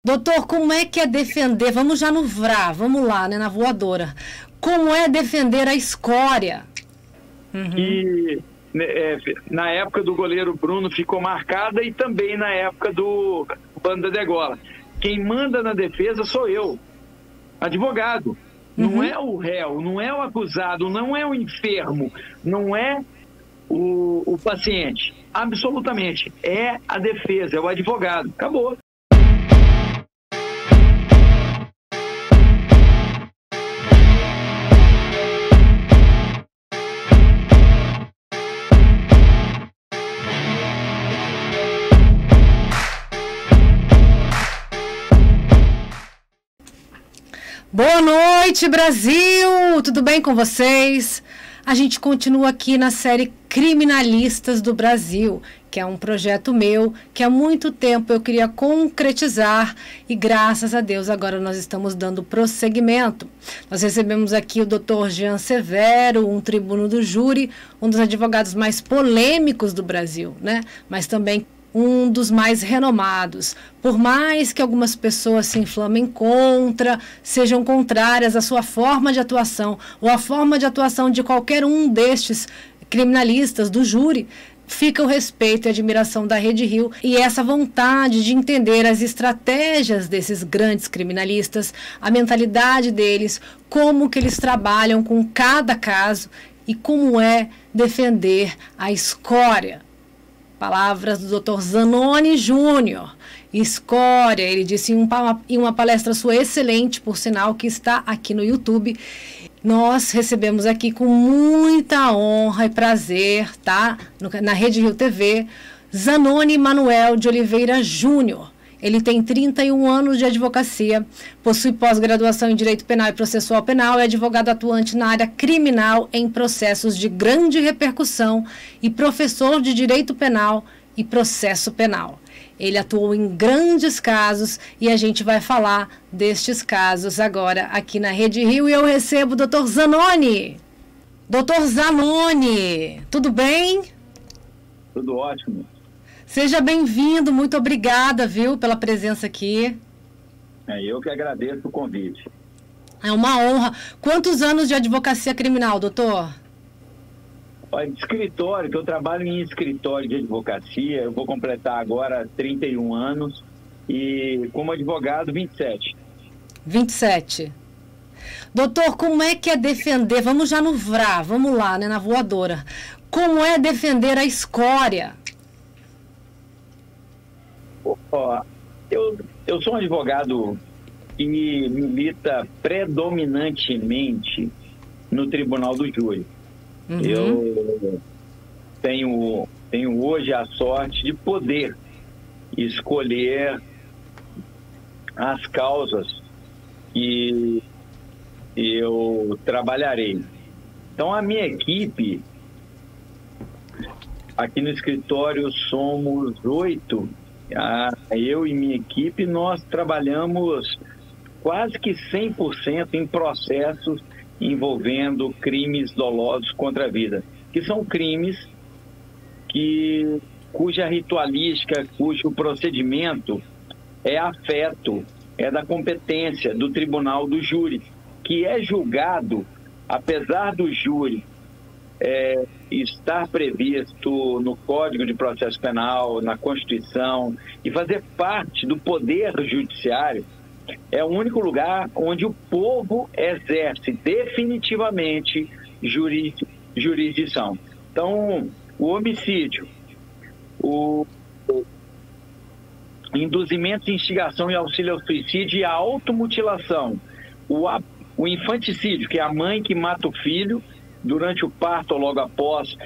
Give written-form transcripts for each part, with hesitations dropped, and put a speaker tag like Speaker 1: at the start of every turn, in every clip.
Speaker 1: Doutor, como é que é defender? Vamos já no VRA, vamos lá, né, na voadora. Como é defender a escória?
Speaker 2: Que na época do goleiro Bruno ficou marcada e também na época do Banda Degola. Quem manda na defesa sou eu, advogado. Não é o réu, não é o acusado, não é o enfermo, não é o paciente. Absolutamente. É a defesa, é o advogado. Acabou.
Speaker 1: Boa noite, Brasil! Tudo bem com vocês? A gente continua aqui na série Criminalistas do Brasil, que é um projeto meu, que há muito tempo eu queria concretizar e graças a Deus agora nós estamos dando prosseguimento. Nós recebemos aqui o Dr. Jean Severo, um tribuno do júri, um dos advogados mais polêmicos do Brasil, né? Mas também um dos mais renomados. Por mais que algumas pessoas se inflamem contra, sejam contrárias à sua forma de atuação ou à forma de atuação de qualquer um destes criminalistas do júri, fica o respeito e admiração da Rede Rio e essa vontade de entender as estratégias desses grandes criminalistas, a mentalidade deles, como que eles trabalham com cada caso e como é defender a escória. Palavras do Dr. Zanoni Júnior. Escória, ele disse em uma palestra sua excelente, por sinal, que está aqui no YouTube. Nós recebemos aqui com muita honra e prazer, tá? Na Rede Rio TV, Zanoni Manuel de Oliveira Júnior. Ele tem 31 anos de advocacia, possui pós-graduação em Direito Penal e Processual Penal, é advogado atuante na área criminal em processos de grande repercussão e professor de Direito Penal e Processo Penal. Ele atuou em grandes casos e a gente vai falar destes casos agora aqui na Rede Rio e eu recebo o Dr. Zanoni. Dr. Zanoni, tudo bem?
Speaker 2: Tudo ótimo.
Speaker 1: Seja bem-vindo, muito obrigada, viu, pela presença aqui.
Speaker 2: Eu que agradeço o convite.
Speaker 1: É uma honra. Quantos anos de advocacia criminal, doutor?
Speaker 2: Olha, de escritório, que eu trabalho em escritório de advocacia, eu vou completar agora 31 anos e como advogado 27.
Speaker 1: 27. Doutor, como é que é defender? Vamos já no VRA, vamos lá, né, na voadora. Como é defender a escória?
Speaker 2: Eu sou um advogado que milita predominantemente no Tribunal do Júri. Eu tenho hoje a sorte de poder escolher as causas que eu trabalharei. Então, a minha equipe, aqui no escritório somos 8. Eu e minha equipe, nós trabalhamos quase que 100% em processos envolvendo crimes dolosos contra a vida, que são crimes cuja ritualística, cujo procedimento é afeto, é da competência do tribunal do júri, que é julgado, apesar do júri estar previsto no Código de Processo Penal, na Constituição, e fazer parte do Poder Judiciário, é o único lugar onde o povo exerce definitivamente jurisdição. Então, o homicídio, o induzimento, instigação e auxílio ao suicídio e a automutilação, o infanticídio, que é a mãe que mata o filho durante o parto ou logo após,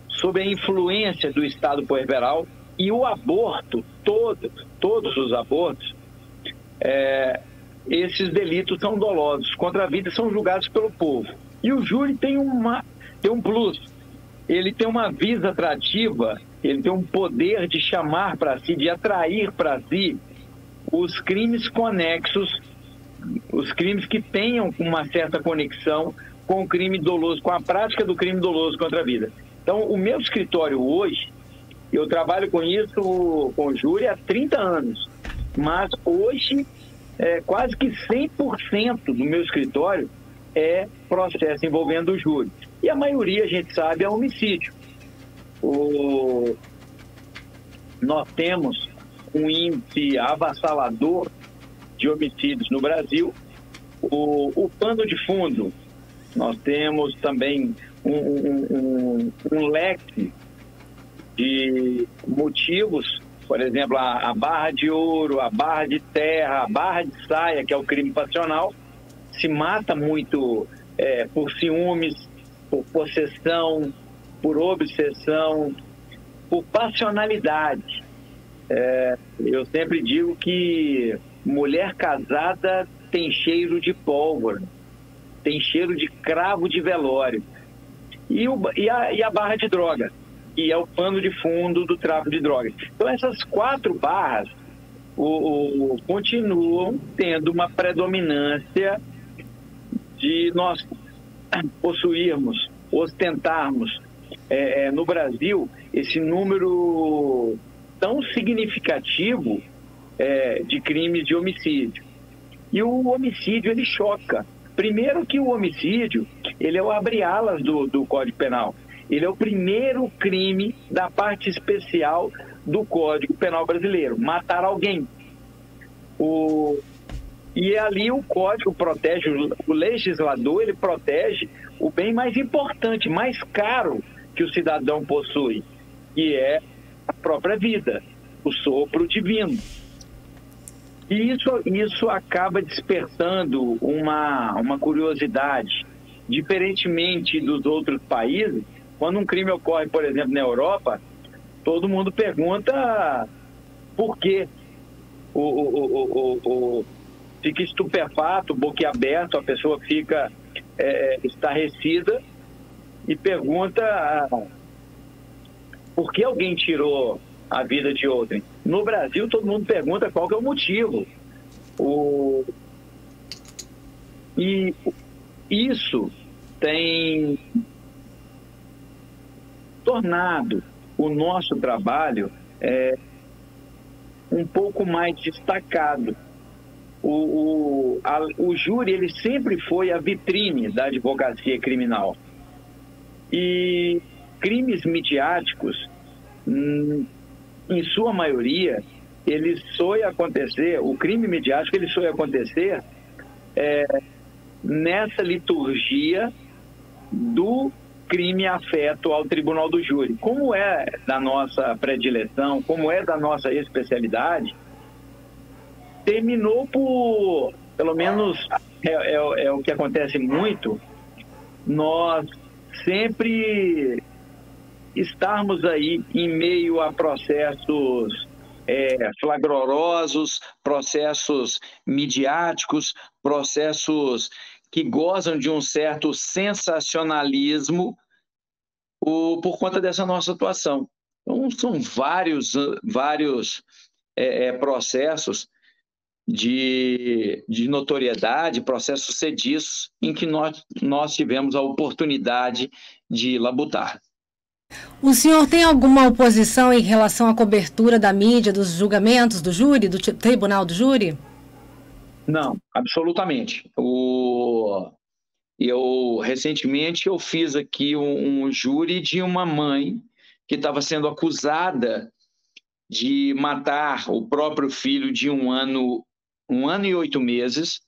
Speaker 2: sob a influência do estado puerperal, e o aborto, todos os abortos, esses delitos são dolosos contra a vida, são julgados pelo povo. E o júri tem um plus, ele tem uma visa atrativa, ele tem um poder de chamar para si, de atrair para si os crimes conexos, os crimes que tenham uma certa conexão com o crime doloso, com a prática do crime doloso contra a vida. Então, o meu escritório hoje, eu trabalho com isso, com o júri, há 30 anos. Mas hoje, quase que 100% do meu escritório é processo envolvendo o júri. E a maioria, a gente sabe, é homicídio. Nós temos um índice avassalador de homicídios no Brasil. O pano de fundo, nós temos também um leque de motivos, por exemplo, a barra de ouro, a barra de terra, a barra de saia, que é o crime passional, se mata muito por ciúmes, por possessão, por obsessão, por passionalidade. Eu sempre digo que mulher casada tem cheiro de pólvora, tem cheiro de cravo de velório. E a barra de droga, que é o pano de fundo do tráfico de drogas. Então, essas 4 barras continuam tendo uma predominância de nós possuirmos, ostentarmos no Brasil esse número tão significativo de crimes de homicídio. E o homicídio, ele choca. Primeiro que o homicídio, ele é o abre-alas do Código Penal. Ele é o primeiro crime da parte especial do Código Penal brasileiro, matar alguém. E ali o Código protege, o legislador, ele protege o bem mais importante, mais caro que o cidadão possui, que é a própria vida, o sopro divino. E isso acaba despertando uma curiosidade. Diferentemente dos outros países, quando um crime ocorre, por exemplo, na Europa, todo mundo pergunta por quê. Fica estupefato, boquiaberto, a pessoa fica estarrecida e pergunta por que alguém tirou a vida de outrem. No Brasil, todo mundo pergunta qual que é o motivo. E isso tem tornado o nosso trabalho um pouco mais destacado. O júri, ele sempre foi a vitrine da advocacia criminal. E crimes midiáticos, em sua maioria, ele soe acontecer, o crime midiático, ele soe acontecer nessa liturgia do crime afeto ao tribunal do júri. Como é da nossa predileção, como é da nossa especialidade, terminou por, pelo menos é o que acontece muito, nós sempre estarmos aí em meio a processos flagrosos, processos midiáticos, processos que gozam de um certo sensacionalismo por conta dessa nossa atuação. Então, são vários processos de notoriedade, processos sediços, em que nós tivemos a oportunidade de labutar.
Speaker 1: O senhor tem alguma oposição em relação à cobertura da mídia, dos julgamentos do júri, do tribunal do júri?
Speaker 2: Não, absolutamente. Recentemente eu fiz aqui um júri de uma mãe que estava sendo acusada de matar o próprio filho de 1 ano e 8 meses.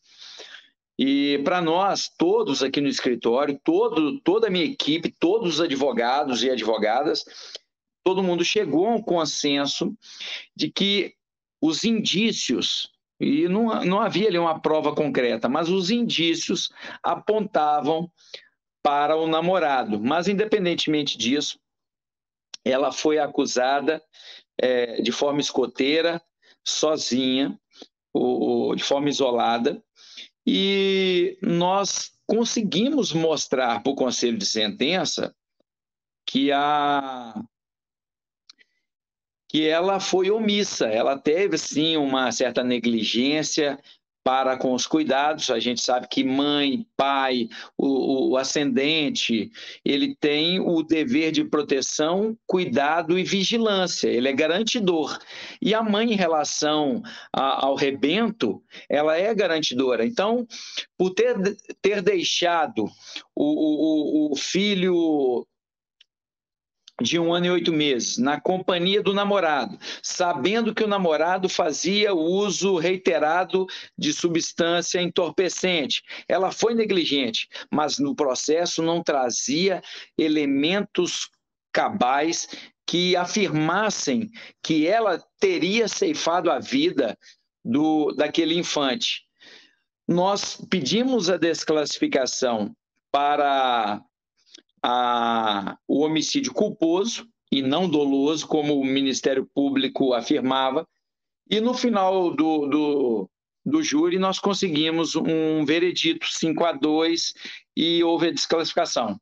Speaker 2: E para nós, todos aqui no escritório, toda a minha equipe, todos os advogados e advogadas, todo mundo chegou a um consenso de que os indícios, e não havia ali uma prova concreta, mas os indícios apontavam para o namorado. Mas, independentemente disso, ela foi acusada de forma escoteira, sozinha, de forma isolada, e nós conseguimos mostrar para o Conselho de Sentença que ela foi omissa, ela teve sim uma certa negligência, para com os cuidados. A gente sabe que mãe, pai, o ascendente, ele tem o dever de proteção, cuidado e vigilância, ele é garantidor. E a mãe, em relação ao rebento, ela é garantidora. Então, por ter deixado o filho de 1 ano e 8 meses, na companhia do namorado, sabendo que o namorado fazia uso reiterado de substância entorpecente. Ela foi negligente, mas no processo não trazia elementos cabais que afirmassem que ela teria ceifado a vida daquele infante. Nós pedimos a desclassificação para o homicídio culposo e não doloso, como o Ministério Público afirmava, e no final do júri nós conseguimos um veredito 5-2 e houve a desclassificação.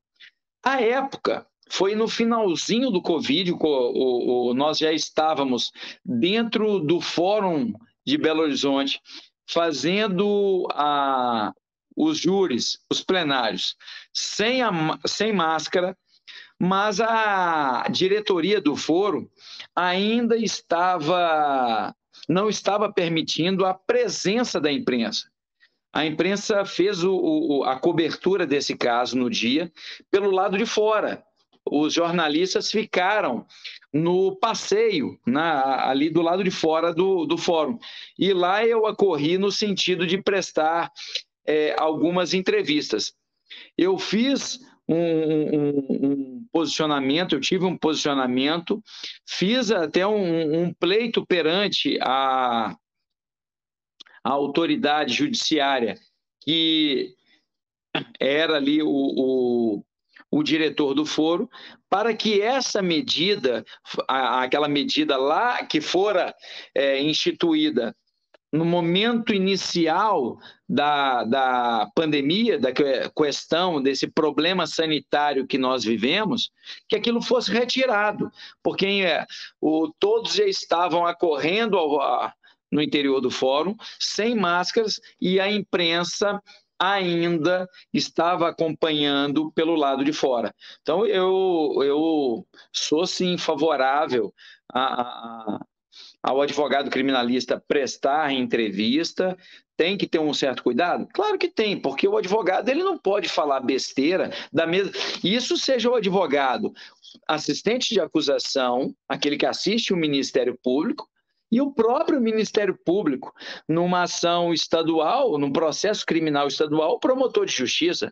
Speaker 2: À época, foi no finalzinho do Covid, nós já estávamos dentro do Fórum de Belo Horizonte, fazendo os júris, os plenários, sem máscara, mas a diretoria do foro ainda não estava permitindo a presença da imprensa. A imprensa fez a cobertura desse caso no dia pelo lado de fora. Os jornalistas ficaram no passeio, ali do lado de fora do fórum. E lá eu acorri no sentido de prestar algumas entrevistas. Eu fiz um posicionamento, eu tive um posicionamento, fiz até um pleito perante a autoridade judiciária, que era ali o diretor do foro, para que essa medida, aquela medida lá que fora instituída no momento inicial da pandemia, da questão desse problema sanitário que nós vivemos, que aquilo fosse retirado, porque todos já estavam acorrendo no interior do fórum, sem máscaras, e a imprensa ainda estava acompanhando pelo lado de fora. Então, eu sou, sim, favorável ao advogado criminalista prestar entrevista. Tem que ter um certo cuidado? Claro que tem, porque o advogado ele não pode falar besteira isso seja o advogado assistente de acusação, aquele que assiste o Ministério Público, e o próprio Ministério Público, numa ação estadual, num processo criminal estadual, o promotor de justiça,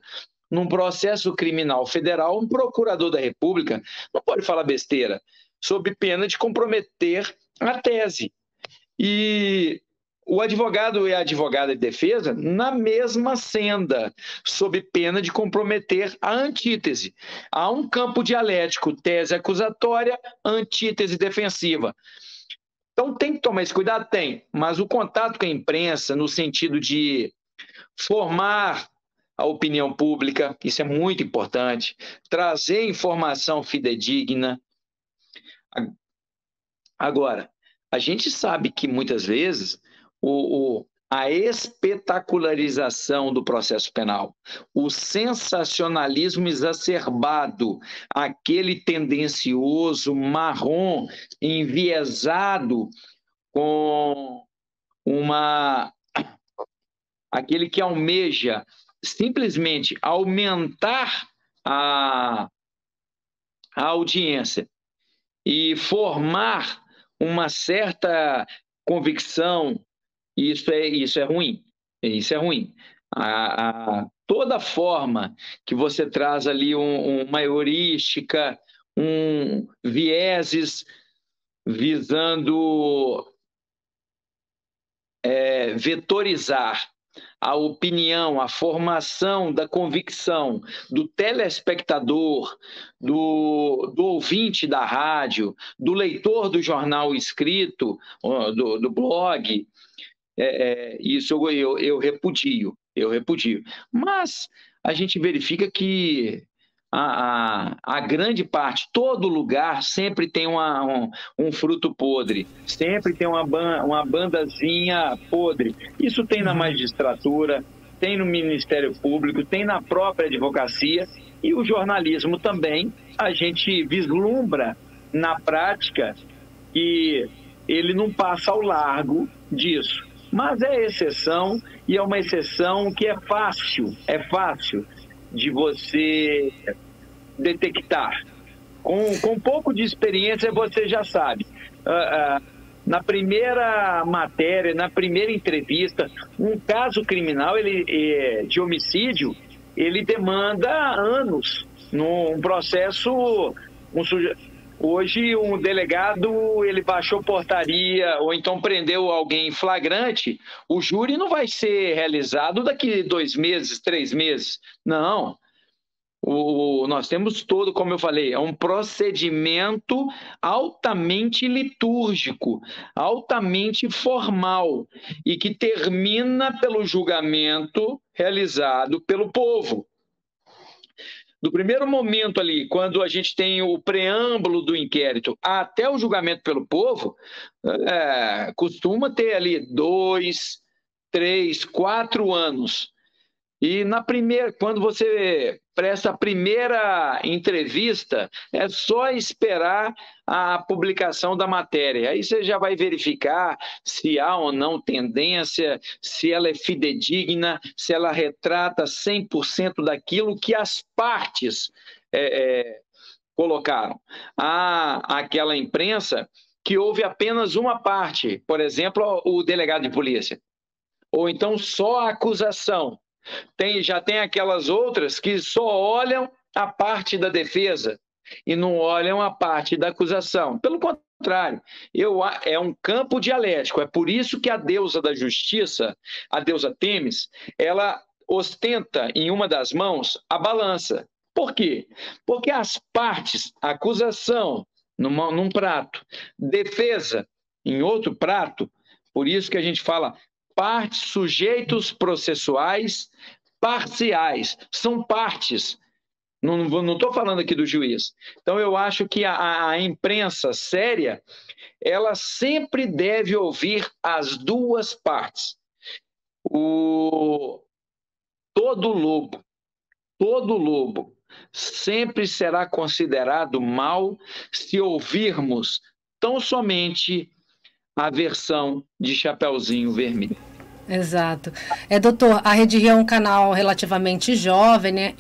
Speaker 2: num processo criminal federal, um procurador da República, não pode falar besteira, sob pena de comprometer a tese. E o advogado e a advogada de defesa na mesma senda, sob pena de comprometer a antítese. Há um campo dialético, tese acusatória, antítese defensiva. Então tem que tomar esse cuidado? Tem, mas o contato com a imprensa, no sentido de formar a opinião pública, isso é muito importante, trazer informação fidedigna. Agora, a gente sabe que muitas vezes a espetacularização do processo penal, o sensacionalismo exacerbado, aquele tendencioso, marrom, enviesado, com aquele que almeja simplesmente aumentar a audiência e formar uma certa convicção, isso é ruim. Isso é ruim. Toda forma que você traz ali uma heurística, vieses visando vetorizar a opinião, a formação da convicção do telespectador, do ouvinte da rádio, do leitor do jornal escrito, do blog, isso eu repudio. Mas a gente verifica que a grande parte, todo lugar sempre tem um fruto podre, sempre tem uma bandazinha podre. Isso tem na magistratura, tem no Ministério Público, tem na própria advocacia, e o jornalismo também. A gente vislumbra na prática que ele não passa ao largo disso. Mas é exceção, e é uma exceção que é fácil de você detectar. Com um pouco de experiência você já sabe. Na primeira matéria, na primeira entrevista, um caso criminal de homicídio, ele demanda anos num processo. Hoje, um delegado, ele baixou portaria ou então prendeu alguém em flagrante, o júri não vai ser realizado daqui 2 meses, 3 meses. Não. Nós temos todo, como eu falei, é um procedimento altamente litúrgico, altamente formal, e que termina pelo julgamento realizado pelo povo. Do primeiro momento ali, quando a gente tem o preâmbulo do inquérito até o julgamento pelo povo, costuma ter ali 2, 3, 4 anos. E quando você presta a primeira entrevista, é só esperar a publicação da matéria. Aí você já vai verificar se há ou não tendência, se ela é fidedigna, se ela retrata 100% daquilo que as partes colocaram. Há aquela imprensa que houve apenas uma parte, por exemplo, o delegado de polícia, ou então só a acusação. Já tem aquelas outras que só olham a parte da defesa e não olham a parte da acusação. Pelo contrário, é um campo dialético. É por isso que a deusa da justiça, a deusa Têmis, ela ostenta em uma das mãos a balança. Por quê? Porque as partes, acusação num prato, defesa em outro prato, por isso que a gente fala partes, sujeitos processuais parciais, são partes. Não estou falando aqui do juiz. Então, eu acho que a imprensa séria, ela sempre deve ouvir as duas partes. Todo lobo sempre será considerado mau se ouvirmos tão somente a versão de Chapeuzinho Vermelho.
Speaker 1: Exato. Doutor, a Rede Rio é um canal relativamente jovem, né?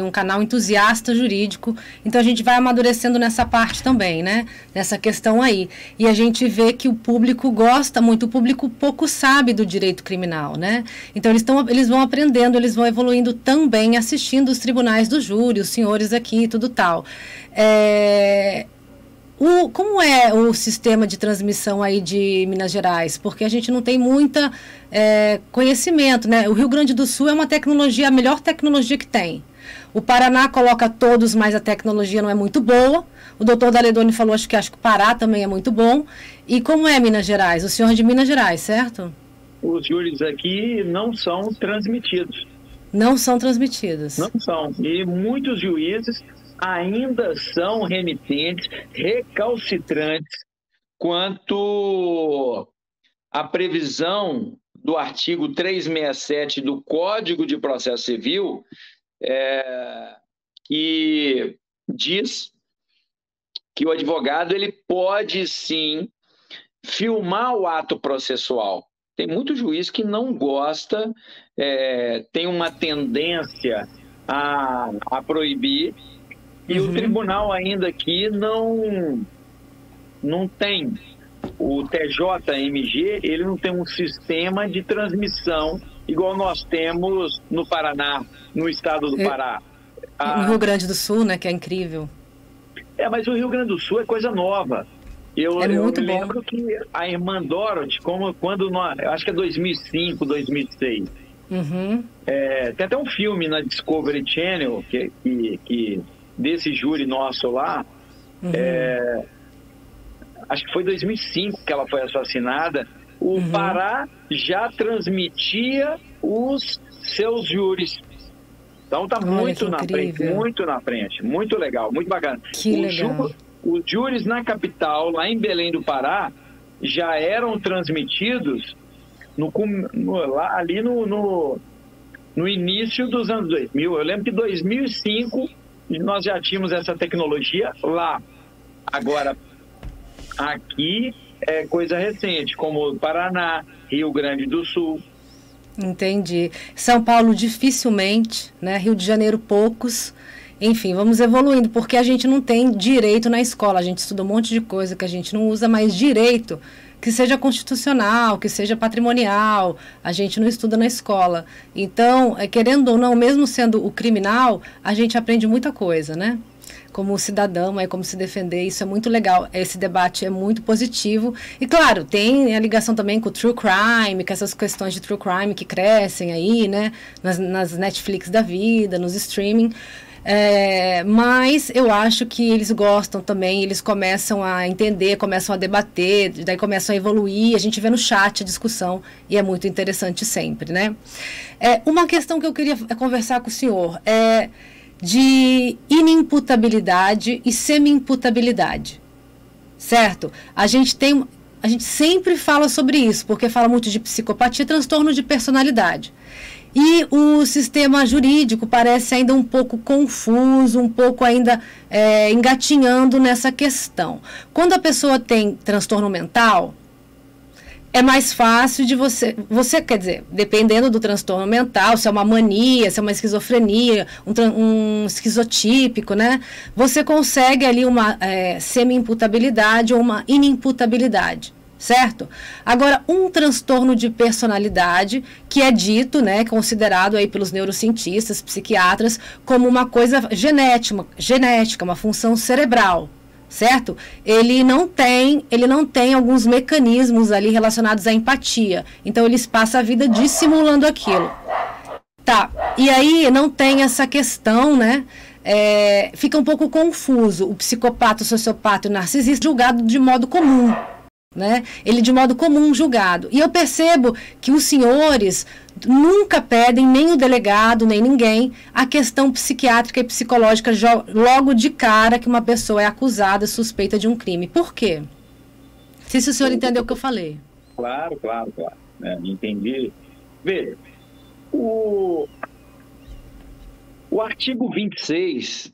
Speaker 1: Um canal entusiasta jurídico, então a gente vai amadurecendo nessa parte também, né? Nessa questão aí. E a gente vê que o público gosta muito, o público pouco sabe do direito criminal, né? Então eles vão aprendendo, eles vão evoluindo também assistindo os tribunais do júri, os senhores aqui e tudo tal. Como é o sistema de transmissão aí de Minas Gerais? Porque a gente não tem muita conhecimento, né? O Rio Grande do Sul é uma tecnologia, a melhor tecnologia que tem. O Paraná coloca todos, mas a tecnologia não é muito boa. O doutor Daledoni falou, acho que o Pará também é muito bom. E como é Minas Gerais? O senhor é de Minas Gerais, certo?
Speaker 2: Os júris aqui não são transmitidos.
Speaker 1: Não são transmitidos.
Speaker 2: Não são. E muitos juízes ainda são remitentes, recalcitrantes quanto à previsão do artigo 367 do Código de Processo Civil, que diz que o advogado ele pode sim filmar o ato processual. Tem muito juiz que não gosta, tem uma tendência a proibir. E o tribunal ainda aqui não tem, o TJMG, ele não tem um sistema de transmissão igual nós temos no Paraná, no estado do Pará.
Speaker 1: No Rio Grande do Sul, né, que é incrível.
Speaker 2: Mas o Rio Grande do Sul é coisa nova. Eu lembro que a irmã Dorothy, eu acho que é 2005, 2006, tem até um filme na Discovery Channel que desse júri nosso lá, acho que foi 2005 que ela foi assassinada. O Pará já transmitia os seus júris. Então está muito na frente, muito legal, muito bacana.
Speaker 1: Que legal.
Speaker 2: Os júris na capital, lá em Belém do Pará, já eram transmitidos ali no início dos anos 2000. Eu lembro que em 2005 nós já tínhamos essa tecnologia lá. Agora, aqui é coisa recente, como Paraná, Rio Grande do Sul.
Speaker 1: Entendi. São Paulo dificilmente, né? Rio de Janeiro poucos. Enfim, vamos evoluindo, porque a gente não tem direito na escola. A gente estuda um monte de coisa que a gente não usa, mas direito que seja constitucional, que seja patrimonial, a gente não estuda na escola. Então, querendo ou não, mesmo sendo o criminal, a gente aprende muita coisa, né? Como cidadão, como se defender, isso é muito legal. Esse debate é muito positivo. E, claro, tem a ligação também com o true crime, com essas questões de true crime que crescem aí, né? Nas Netflix da vida, nos streaming. Mas eu acho que eles gostam também, eles começam a entender, começam a debater, daí começam a evoluir, a gente vê no chat a discussão e é muito interessante sempre, né? Uma questão que eu queria conversar com o senhor é de inimputabilidade e semi-imputabilidade, certo? A gente sempre fala sobre isso, porque fala muito de psicopatia e transtorno de personalidade. E o sistema jurídico parece ainda um pouco confuso, um pouco ainda engatinhando nessa questão. Quando a pessoa tem transtorno mental, é mais fácil de você, quer dizer, dependendo do transtorno mental, se é uma mania, se é uma esquizofrenia, um esquizotípico, né? Você consegue ali uma semi-imputabilidade ou uma inimputabilidade, certo? Agora, um transtorno de personalidade, que é dito, né, considerado aí pelos neurocientistas, psiquiatras, como uma coisa genética, uma função cerebral, certo? Ele não tem alguns mecanismos ali relacionados à empatia. Então, eles passam a vida dissimulando aquilo. Tá, e aí não tem essa questão, né? Fica um pouco confuso. O psicopata, o sociopata e o narcisista julgado de modo comum, né? Ele de modo comum julgado. E eu percebo que os senhores nunca pedem, nem o delegado, nem ninguém, a questão psiquiátrica e psicológica logo de cara que uma pessoa é acusada, suspeita de um crime. Por quê? Não sei se o senhor entendeu o que eu falei.
Speaker 2: Claro. Entendi. Veja, o artigo 26,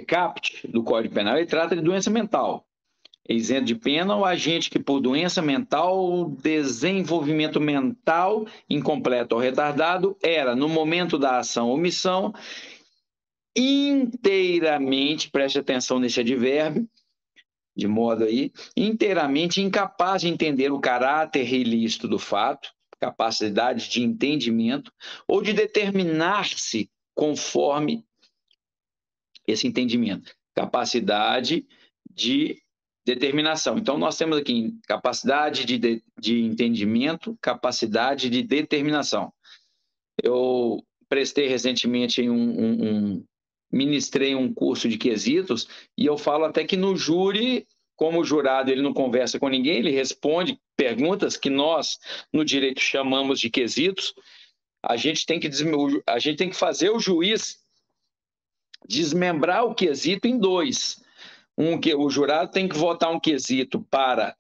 Speaker 2: caput do Código Penal, ele trata de doença mental. Isento de pena o agente que por doença mental, desenvolvimento mental incompleto ou retardado, era, no momento da ação ou omissão, inteiramente, preste atenção nesse advérbio, de modo aí, inteiramente incapaz de entender o caráter ilícito do fato, capacidade de entendimento, ou de determinar-se conforme esse entendimento, capacidade de determinação. Então, nós temos aqui capacidade de entendimento, capacidade de determinação. Eu prestei recentemente ministrei um curso de quesitos e eu falo até que no júri, como o jurado ele não conversa com ninguém, ele responde perguntas que nós, no direito, chamamos de quesitos, a gente tem que fazer o juiz desmembrar o quesito em dois. O jurado tem que votar um quesito para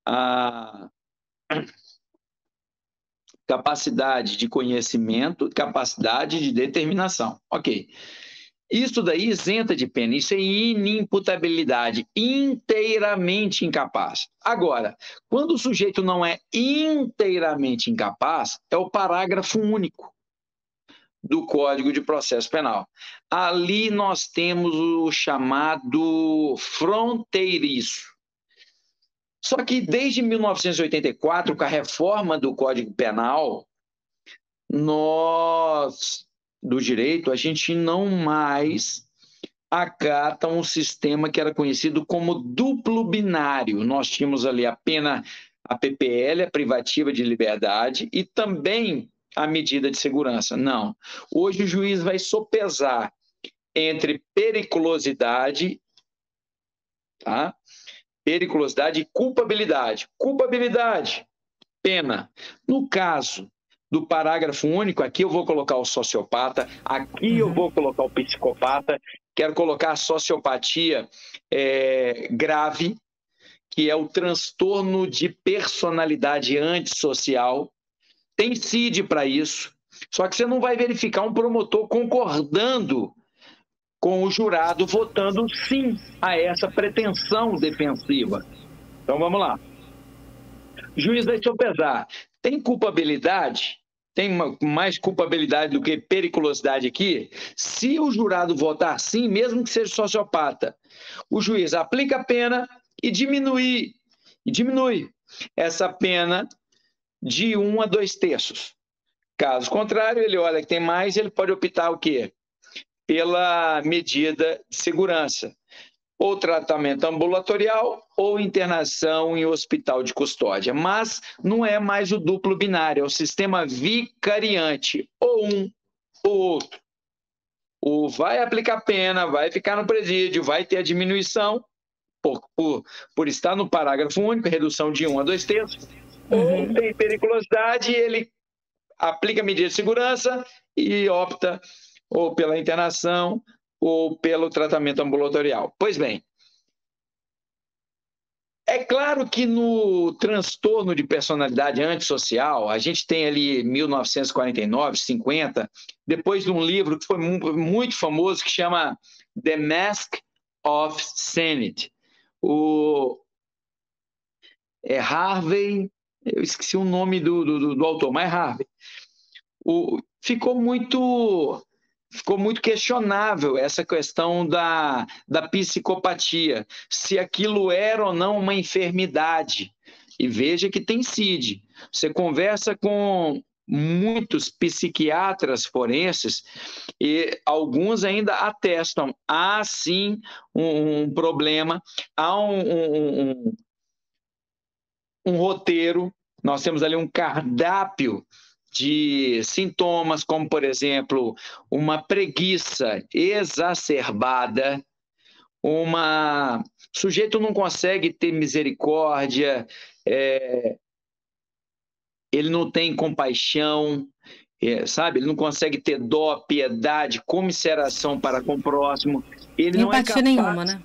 Speaker 2: a capacidade de conhecimento, capacidade de determinação. Ok. Isso daí isenta de pena, isso é inimputabilidade, inteiramente incapaz. Agora, quando o sujeito não é inteiramente incapaz, é o parágrafo único do Código de Processo Penal. Ali nós temos o chamado fronteiriço. Só que desde 1984, com a reforma do Código Penal, nós, do direito, a gente não mais acata um sistema que era conhecido como duplo binário. Nós tínhamos ali a pena, a PPL, a privativa de liberdade, e também a medida de segurança. Não. Hoje o juiz vai sopesar entre periculosidade, tá? Periculosidade e culpabilidade. Culpabilidade, pena. No caso do parágrafo único, aqui eu vou colocar o sociopata, aqui eu vou colocar o psicopata, quero colocar a sociopatia grave, que é o transtorno de personalidade antissocial. Tem CID para isso, só que você não vai verificar um promotor concordando com o jurado, votando sim a essa pretensão defensiva. Então vamos lá. Juiz vai sopesar. Tem culpabilidade? Tem mais culpabilidade do que periculosidade aqui? Se o jurado votar sim, mesmo que seja sociopata, o juiz aplica a pena e diminui essa pena de 1 a 2/3. Caso contrário, ele olha que tem mais, ele pode optar o quê? Pela medida de segurança, ou tratamento ambulatorial ou internação em hospital de custódia. Mas não é mais o duplo binário, é o sistema vicariante, ou um ou outro. Ou vai aplicar pena, vai ficar no presídio, vai ter a diminuição por estar no parágrafo único, redução de 1 a 2/3, ou tem periculosidade, ele aplica medida de segurança e opta ou pela internação ou pelo tratamento ambulatorial. Pois bem, é claro que no transtorno de personalidade antissocial, a gente tem ali 1949, 50, depois de um livro que foi muito famoso, que chama The Mask of Sanity. Harvey, eu esqueci o nome do autor, mas Harvey. Ficou muito questionável essa questão da psicopatia, se aquilo era ou não uma enfermidade. E veja que tem CID. Você conversa com muitos psiquiatras forenses e alguns ainda atestam, há sim um problema, há um roteiro, nós temos ali um cardápio de sintomas, como, por exemplo, uma preguiça exacerbada, o sujeito não consegue ter misericórdia, ele não tem compaixão, sabe? Ele não consegue ter dó, piedade, comiseração para com o próximo. Ele não é capaz,
Speaker 1: nenhuma, né?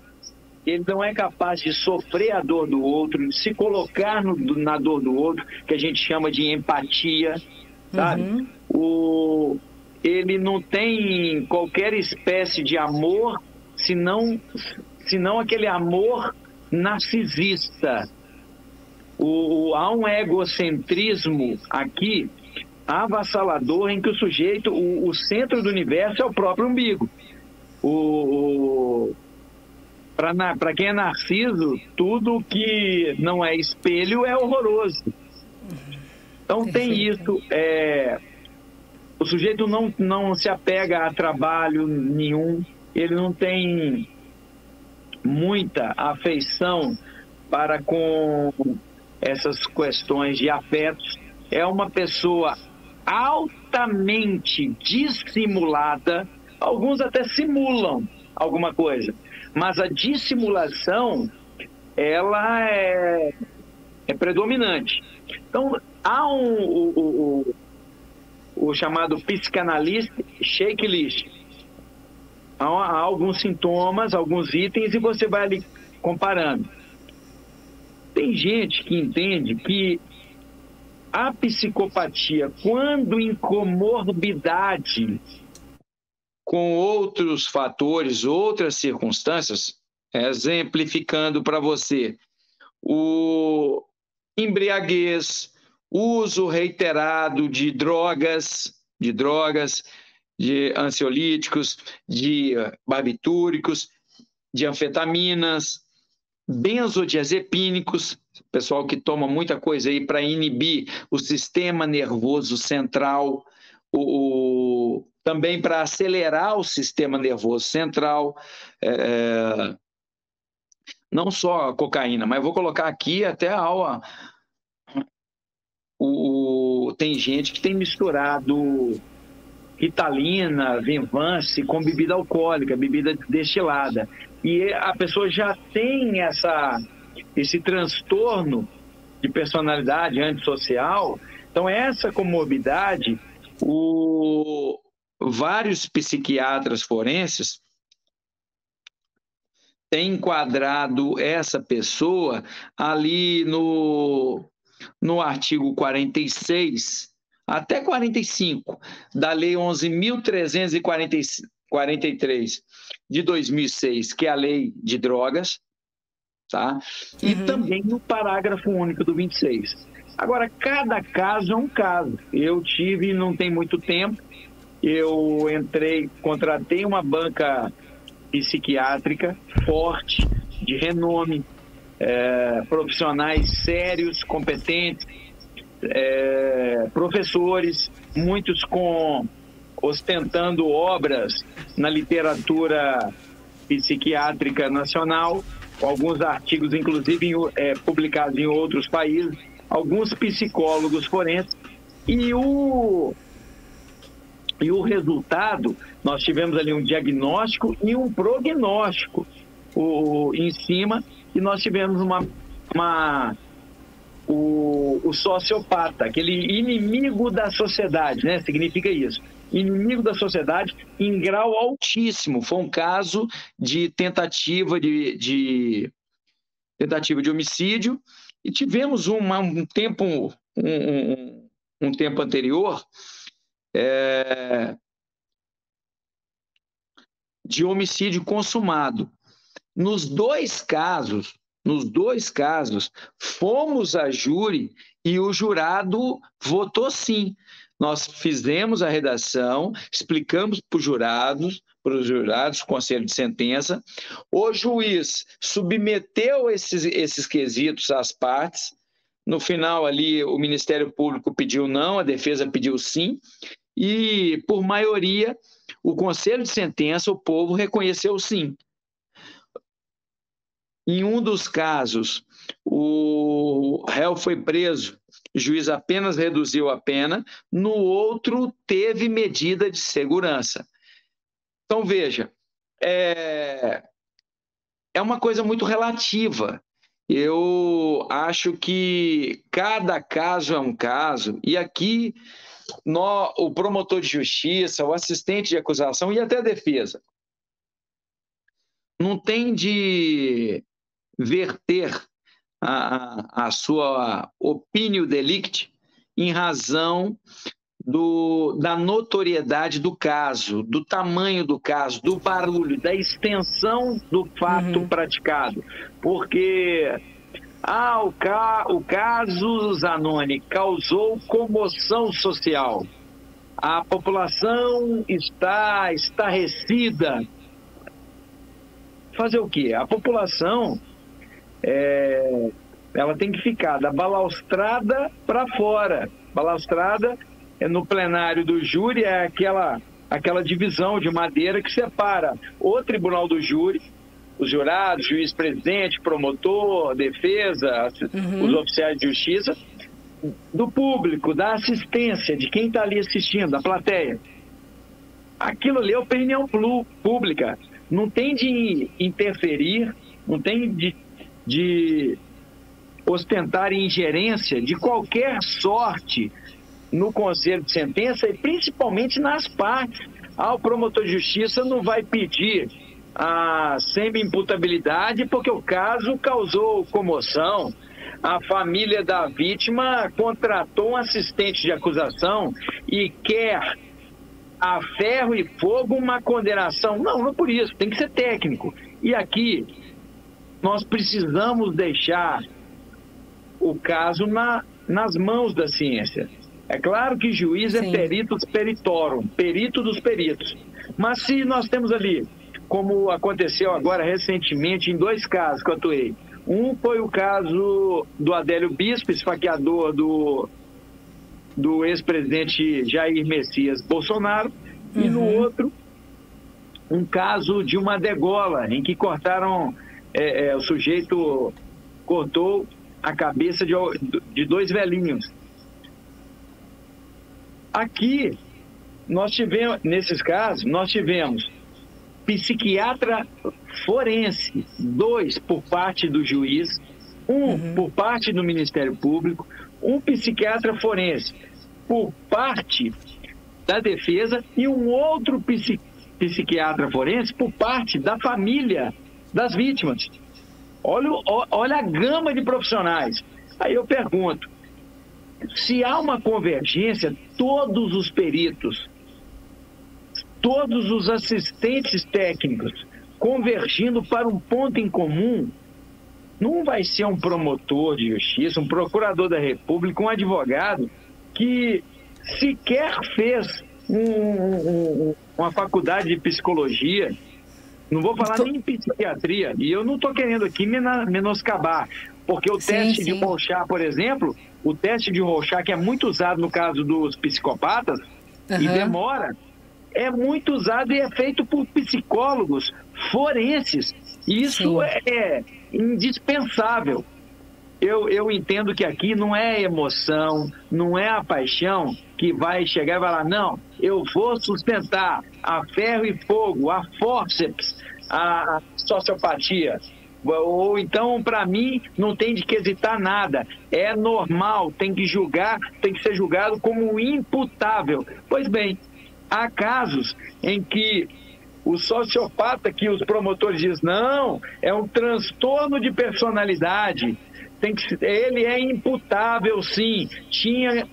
Speaker 2: Ele não é capaz de sofrer a dor do outro, de se colocar na dor do outro, que a gente chama de empatia, sabe? Ele não tem qualquer espécie de amor, senão aquele amor narcisista. Há um egocentrismo aqui avassalador, em que o sujeito, o centro do universo é o próprio umbigo. Para quem é narciso, tudo que não é espelho é horroroso. Então tem isso. O sujeito não se apega a trabalho nenhum, ele não tem muita afeição para com essas questões de afetos. É uma pessoa altamente dissimulada, alguns até simulam alguma coisa, mas a dissimulação, ela é predominante. Então, há o chamado psicanalista checklist. Há alguns sintomas, alguns itens, e você vai ali comparando. Tem gente que entende que a psicopatia, quando em comorbidade com outros fatores, outras circunstâncias, exemplificando para você, o embriaguez, uso reiterado de drogas, de ansiolíticos, de barbitúricos, de anfetaminas, benzodiazepínicos, pessoal que toma muita coisa aí para inibir o sistema nervoso central, também para acelerar o sistema nervoso central, não só a cocaína, mas vou colocar aqui até a aula. Tem gente que tem misturado Ritalina, Venvance com bebida alcoólica, bebida destilada. E a pessoa já tem esse transtorno de personalidade antissocial Então, essa comorbidade, vários psiquiatras forenses têm enquadrado essa pessoa ali no artigo 46 até 45 da Lei 11.343 de 2006, que é a Lei de Drogas, tá? E também no parágrafo único do 26. Agora, cada caso é um caso. Eu tive, não tem muito tempo, eu contratei uma banca psiquiátrica forte, de renome, profissionais sérios, competentes, professores, muitos ostentando obras na literatura psiquiátrica nacional, alguns artigos, inclusive, publicados em outros países, alguns psicólogos forenses, e o resultado, nós tivemos ali um diagnóstico e um prognóstico em cima, e nós tivemos o sociopata, aquele inimigo da sociedade, né? Significa isso. Inimigo da sociedade em grau altíssimo. Foi um caso de tentativa de homicídio, e tivemos um tempo anterior de homicídio consumado. Nos dois casos, fomos a júri e o jurado votou sim. Nós fizemos a redação, explicamos para os jurados, conselho de sentença. O juiz submeteu esses quesitos às partes. No final ali, o Ministério Público pediu não, a defesa pediu sim. E, por maioria, o conselho de sentença, o povo, reconheceu sim. Em um dos casos, o réu foi preso, o juiz apenas reduziu a pena, no outro teve medida de segurança. Então, veja, é uma coisa muito relativa. Eu acho que cada caso é um caso, e aqui o promotor de justiça, o assistente de acusação e até a defesa não tem de verter a sua opinião delicti em razão da notoriedade do caso, do tamanho do caso, do barulho, da extensão do fato praticado. Porque o caso Zanoni causou comoção social. A população está estarrecida. Fazer o quê? A população ela tem que ficar da balaustrada para fora. Balaustrada no plenário do júri é aquela divisão de madeira que separa o tribunal do júri, os jurados, juiz-presidente, promotor, defesa, os oficiais de justiça, do público, da assistência, de quem está ali assistindo, da plateia. Aquilo ali é opinião pública. Não tem de interferir, não tem de ostentar ingerência de qualquer sorte no conselho de sentença, e principalmente nas partes. O promotor de justiça não vai pedir a semi-imputabilidade porque o caso causou comoção. A família da vítima contratou um assistente de acusação e quer a ferro e fogo uma condenação. Não é por isso, tem que ser técnico. E aqui nós precisamos deixar o caso nas mãos da ciência. É claro que juiz é peritus peritorum, perito dos peritos. Mas se nós temos ali, como aconteceu agora recentemente em dois casos que eu atuei. Um foi o caso do Adélio Bispo, esfaqueador do ex-presidente Jair Messias Bolsonaro, e no outro, um caso de uma degola, em que cortaram, o sujeito cortou a cabeça de dois velhinhos. Aqui, nesses casos, nós tivemos psiquiatra forense, 2 por parte do juiz, 1 por parte do Ministério Público, um psiquiatra forense por parte da defesa e um outro psiquiatra forense por parte da família das vítimas. Olha a gama de profissionais. Aí eu pergunto, se há uma convergência, todos os peritos, todos os assistentes técnicos convergindo para um ponto em comum, não vai ser um promotor de justiça, um procurador da República, um advogado que sequer fez uma faculdade de psicologia, não vou falar nem em psiquiatria, e eu não estou querendo aqui menoscabar, porque o teste de Rorschach, por exemplo, o teste de Rorschach, que é muito usado no caso dos psicopatas, e demora, é muito usado e é feito por psicólogos forenses, e isso é indispensável. Eu entendo que aqui não é emoção, não é a paixão que vai chegar e falar, não, eu vou sustentar a ferro e fogo, a fórceps, a sociopatia. Ou então, para mim, não tem de quesitar nada. É normal, tem que ser julgado como imputável. Pois bem, há casos em que o sociopata, que os promotores dizem, não, é um transtorno de personalidade, ele é imputável, sim, tinha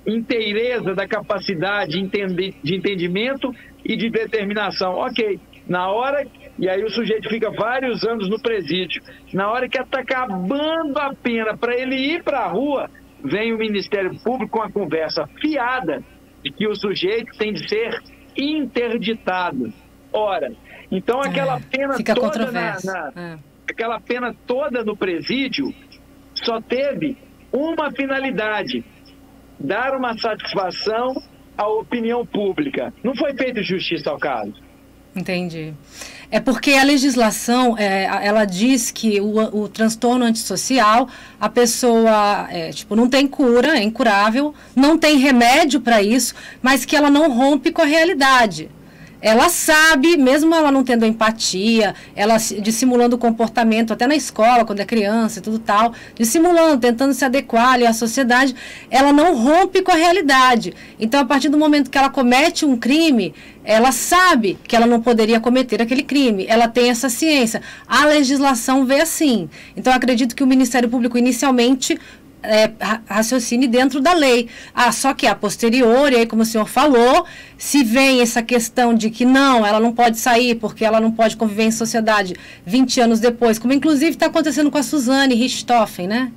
Speaker 2: inteireza da capacidade de entendimento e de determinação. Ok, na hora, e aí o sujeito fica vários anos no presídio, na hora que está acabando a pena para ele ir para a rua, vem o Ministério Público com a conversa fiada de que o sujeito tem de ser interditado. Ora, então aquela pena toda aquela pena toda no presídio só teve uma finalidade: dar uma satisfação à opinião pública. Não foi feita justiça ao caso.
Speaker 1: Entendi. É porque a legislação, ela diz que o transtorno antissocial, a pessoa, não tem cura, é incurável, não tem remédio para isso, mas que ela não rompe com a realidade. Ela sabe, mesmo ela não tendo empatia, ela dissimulando o comportamento, até na escola, quando é criança e tudo tal, dissimulando, tentando se adequar ali à sociedade, ela não rompe com a realidade. Então, a partir do momento que ela comete um crime, ela sabe que ela não poderia cometer aquele crime, ela tem essa ciência. A legislação vê assim. Então, eu acredito que o Ministério Público, inicialmente, raciocine dentro da lei. Só que a posteriori, aí, como o senhor falou, se vem essa questão de que não, ela não pode sair porque ela não pode conviver em sociedade 20 anos depois, como inclusive está acontecendo com a Suzane Richthofen, né?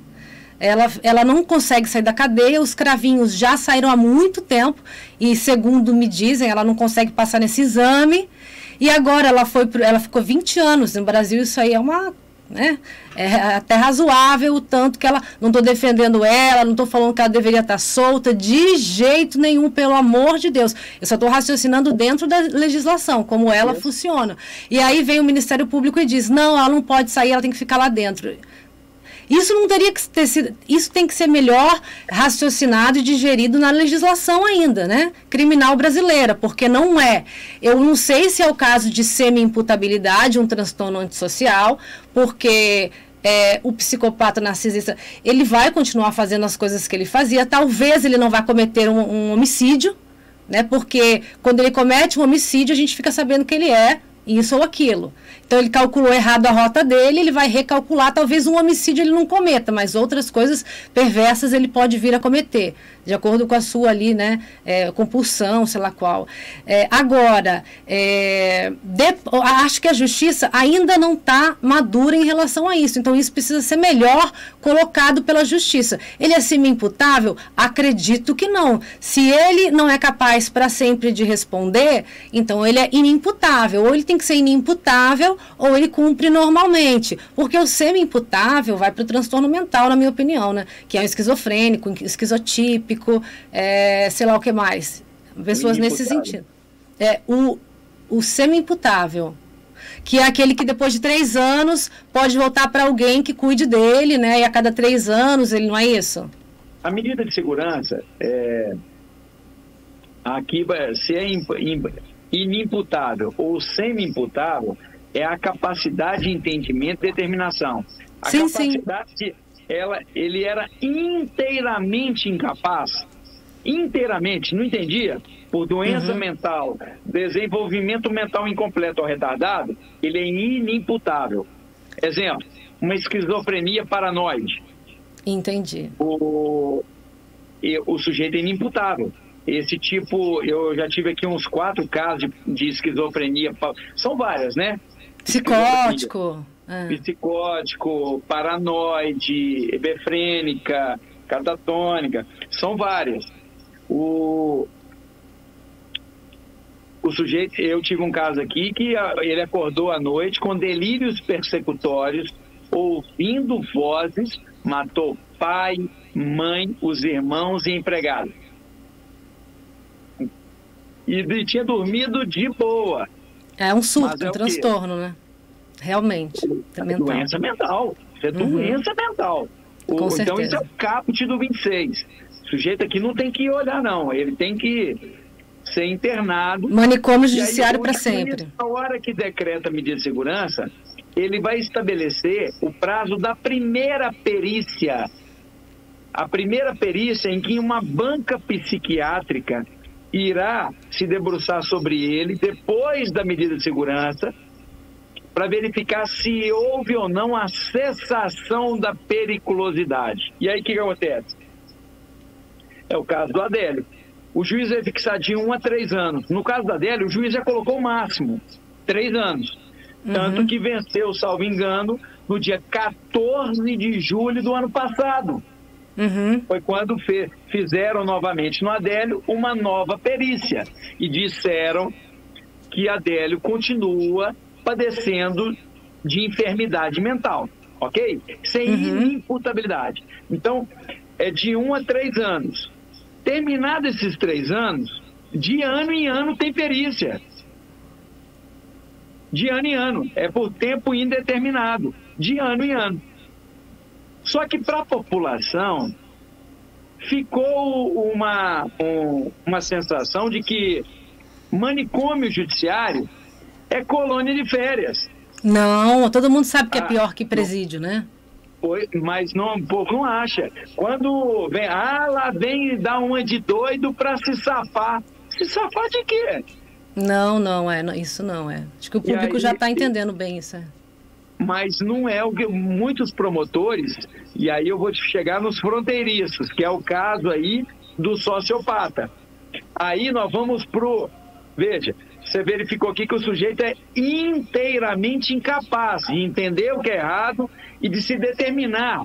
Speaker 1: Ela não consegue sair da cadeia, os cravinhos já saíram há muito tempo e, segundo me dizem, ela não consegue passar nesse exame, e agora ela ficou 20 anos no Brasil. Isso aí é uma... é até razoável, o tanto que ela, não estou defendendo ela, não estou falando que ela deveria estar solta de jeito nenhum, pelo amor de Deus, eu só estou raciocinando dentro da legislação, como ela funciona. E aí vem o Ministério Público e diz, não, ela não pode sair, ela tem que ficar lá dentro. Isso não teria que ter sido, isso tem que ser melhor raciocinado e digerido na legislação ainda, né? Criminal brasileira, porque não é. Eu não sei se é o caso de semi-imputabilidade, um transtorno antissocial, porque o psicopata narcisista, ele vai continuar fazendo as coisas que ele fazia, talvez ele não vá cometer um homicídio, né? Porque quando ele comete um homicídio, a gente fica sabendo que ele é isso ou aquilo. Então, ele calculou errado a rota dele, ele vai recalcular, talvez um homicídio ele não cometa, mas outras coisas perversas ele pode vir a cometer, de acordo com a sua ali, né, compulsão, sei lá qual. Agora, acho que a justiça ainda não está madura em relação a isso, então isso precisa ser melhor colocado pela justiça. Ele é semi-imputável? Acredito que não. Se ele não é capaz para sempre de responder, então ele é inimputável, ou ele tem que ser inimputável, ou ele cumpre normalmente, porque o semi-imputável vai para o transtorno mental, na minha opinião, né? Que é o esquizofrênico, esquizotípico, sei lá o que mais. Pessoas nesse sentido. O semi-imputável, que é aquele que depois de 3 anos pode voltar para alguém que cuide dele, né? E a cada 3 anos, ele não é isso?
Speaker 2: A medida de segurança, aqui, se é inimputável ou semi-imputável, é a capacidade de entendimento e determinação. A capacidade ele era inteiramente incapaz, inteiramente, não entendia, por doença mental, desenvolvimento mental incompleto ou retardado, ele é inimputável. Exemplo, uma esquizofrenia paranoide.
Speaker 1: Entendi.
Speaker 2: O sujeito é inimputável. Esse tipo, eu já tive aqui uns 4 casos de esquizofrenia, são várias, né?
Speaker 1: Psicótico.
Speaker 2: Psicótico, paranoide, hebefrênica, catatônica, são várias. O sujeito, eu tive um caso aqui que ele acordou à noite com delírios persecutórios, ouvindo vozes, matou pai, mãe, os irmãos e empregado. E tinha dormido de boa.
Speaker 1: É um surto, um transtorno, né? Realmente.
Speaker 2: Mental. Doença mental. Isso é doença mental. Então isso é o caput do 26. O sujeito aqui não tem que olhar, não. Ele tem que ser internado.
Speaker 1: Manicômio judiciário para sempre.
Speaker 2: Na hora que decreta a medida de segurança, ele vai estabelecer o prazo da primeira perícia. A primeira perícia em que uma banca psiquiátrica irá se debruçar sobre ele depois da medida de segurança para verificar se houve ou não a cessação da periculosidade. E aí o que acontece? É o caso do Adélio. O juiz vai fixar de 1 a 3 anos. No caso do Adélio, o juiz já colocou o máximo, 3 anos. Tanto que venceu, salvo engano, no dia 14 de julho do ano passado. Foi quando fizeram novamente no Adélio uma nova perícia e disseram que Adélio continua padecendo de enfermidade mental, ok? Sem inimputabilidade. Então, é de 1 a 3 anos. Terminados esses 3 anos, de ano em ano tem perícia. De ano em ano. É por tempo indeterminado. De ano em ano. Só que para a população ficou uma sensação de que manicômio judiciário é colônia de férias.
Speaker 1: Não, todo mundo sabe que é pior que presídio, né?
Speaker 2: Mas não, o povo não acha. Quando vem, lá vem dar uma de doido para se safar. Se safar de quê?
Speaker 1: Não, isso não é. Acho que o público já está entendendo bem isso.
Speaker 2: Mas não é o que muitos promotores, e aí eu vou chegar nos fronteiriços, que é o caso aí do sociopata. Aí nós vamos veja, você verificou aqui que o sujeito é inteiramente incapaz de entender o que é errado e de se determinar.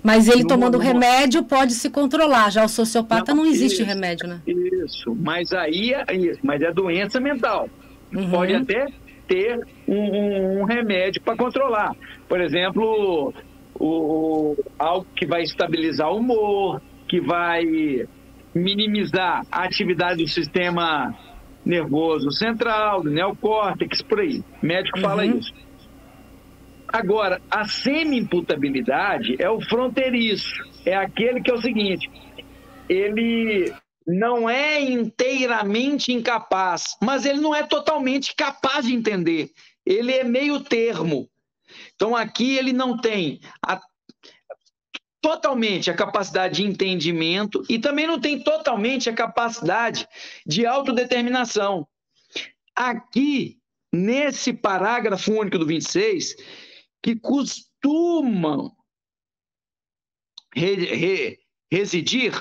Speaker 1: Mas ele tomando remédio pode se controlar, já o sociopata não existe remédio, né?
Speaker 2: Isso, mas aí mas é doença mental. Pode até ter um remédio para controlar. Por exemplo, algo que vai estabilizar o humor, que vai minimizar a atividade do sistema nervoso central, do neocórtex, por aí. O médico fala isso. Agora, a semi-imputabilidade é o fronteiriço. É aquele que é o seguinte, ele não é inteiramente incapaz, mas ele não é totalmente capaz de entender. Ele é meio termo. Então, aqui ele não tem totalmente a capacidade de entendimento e também não tem totalmente a capacidade de autodeterminação. Aqui, nesse parágrafo único do 26, que costumam residir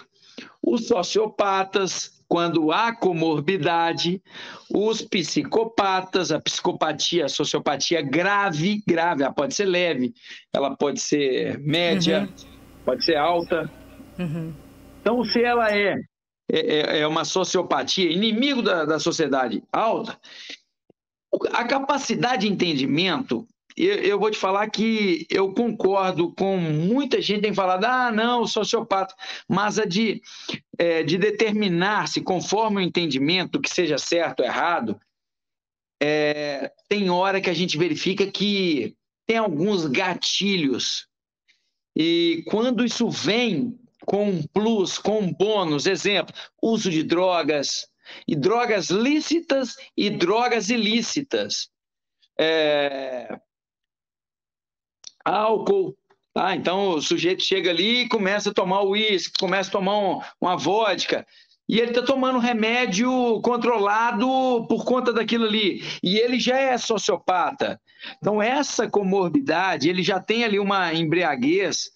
Speaker 2: os sociopatas, quando há comorbidade, os psicopatas, a psicopatia, a sociopatia grave, ela pode ser leve, ela pode ser média, pode ser alta. Então, se ela é uma sociopatia, inimigo da sociedade alta, a capacidade de entendimento, eu vou te falar que eu concordo com muita gente que tem falado, não, sociopata, mas a de determinar-se conforme o entendimento que seja certo ou errado, tem hora que a gente verifica que tem alguns gatilhos. E quando isso vem com um plus, com um bônus, exemplo, uso de drogas, e drogas lícitas e drogas ilícitas, álcool, Ah, então o sujeito chega ali e começa a tomar uísque, começa a tomar uma vodka, e ele está tomando remédio controlado por conta daquilo ali, e ele já é sociopata. Então, essa comorbidade, ele já tem ali uma embriaguez,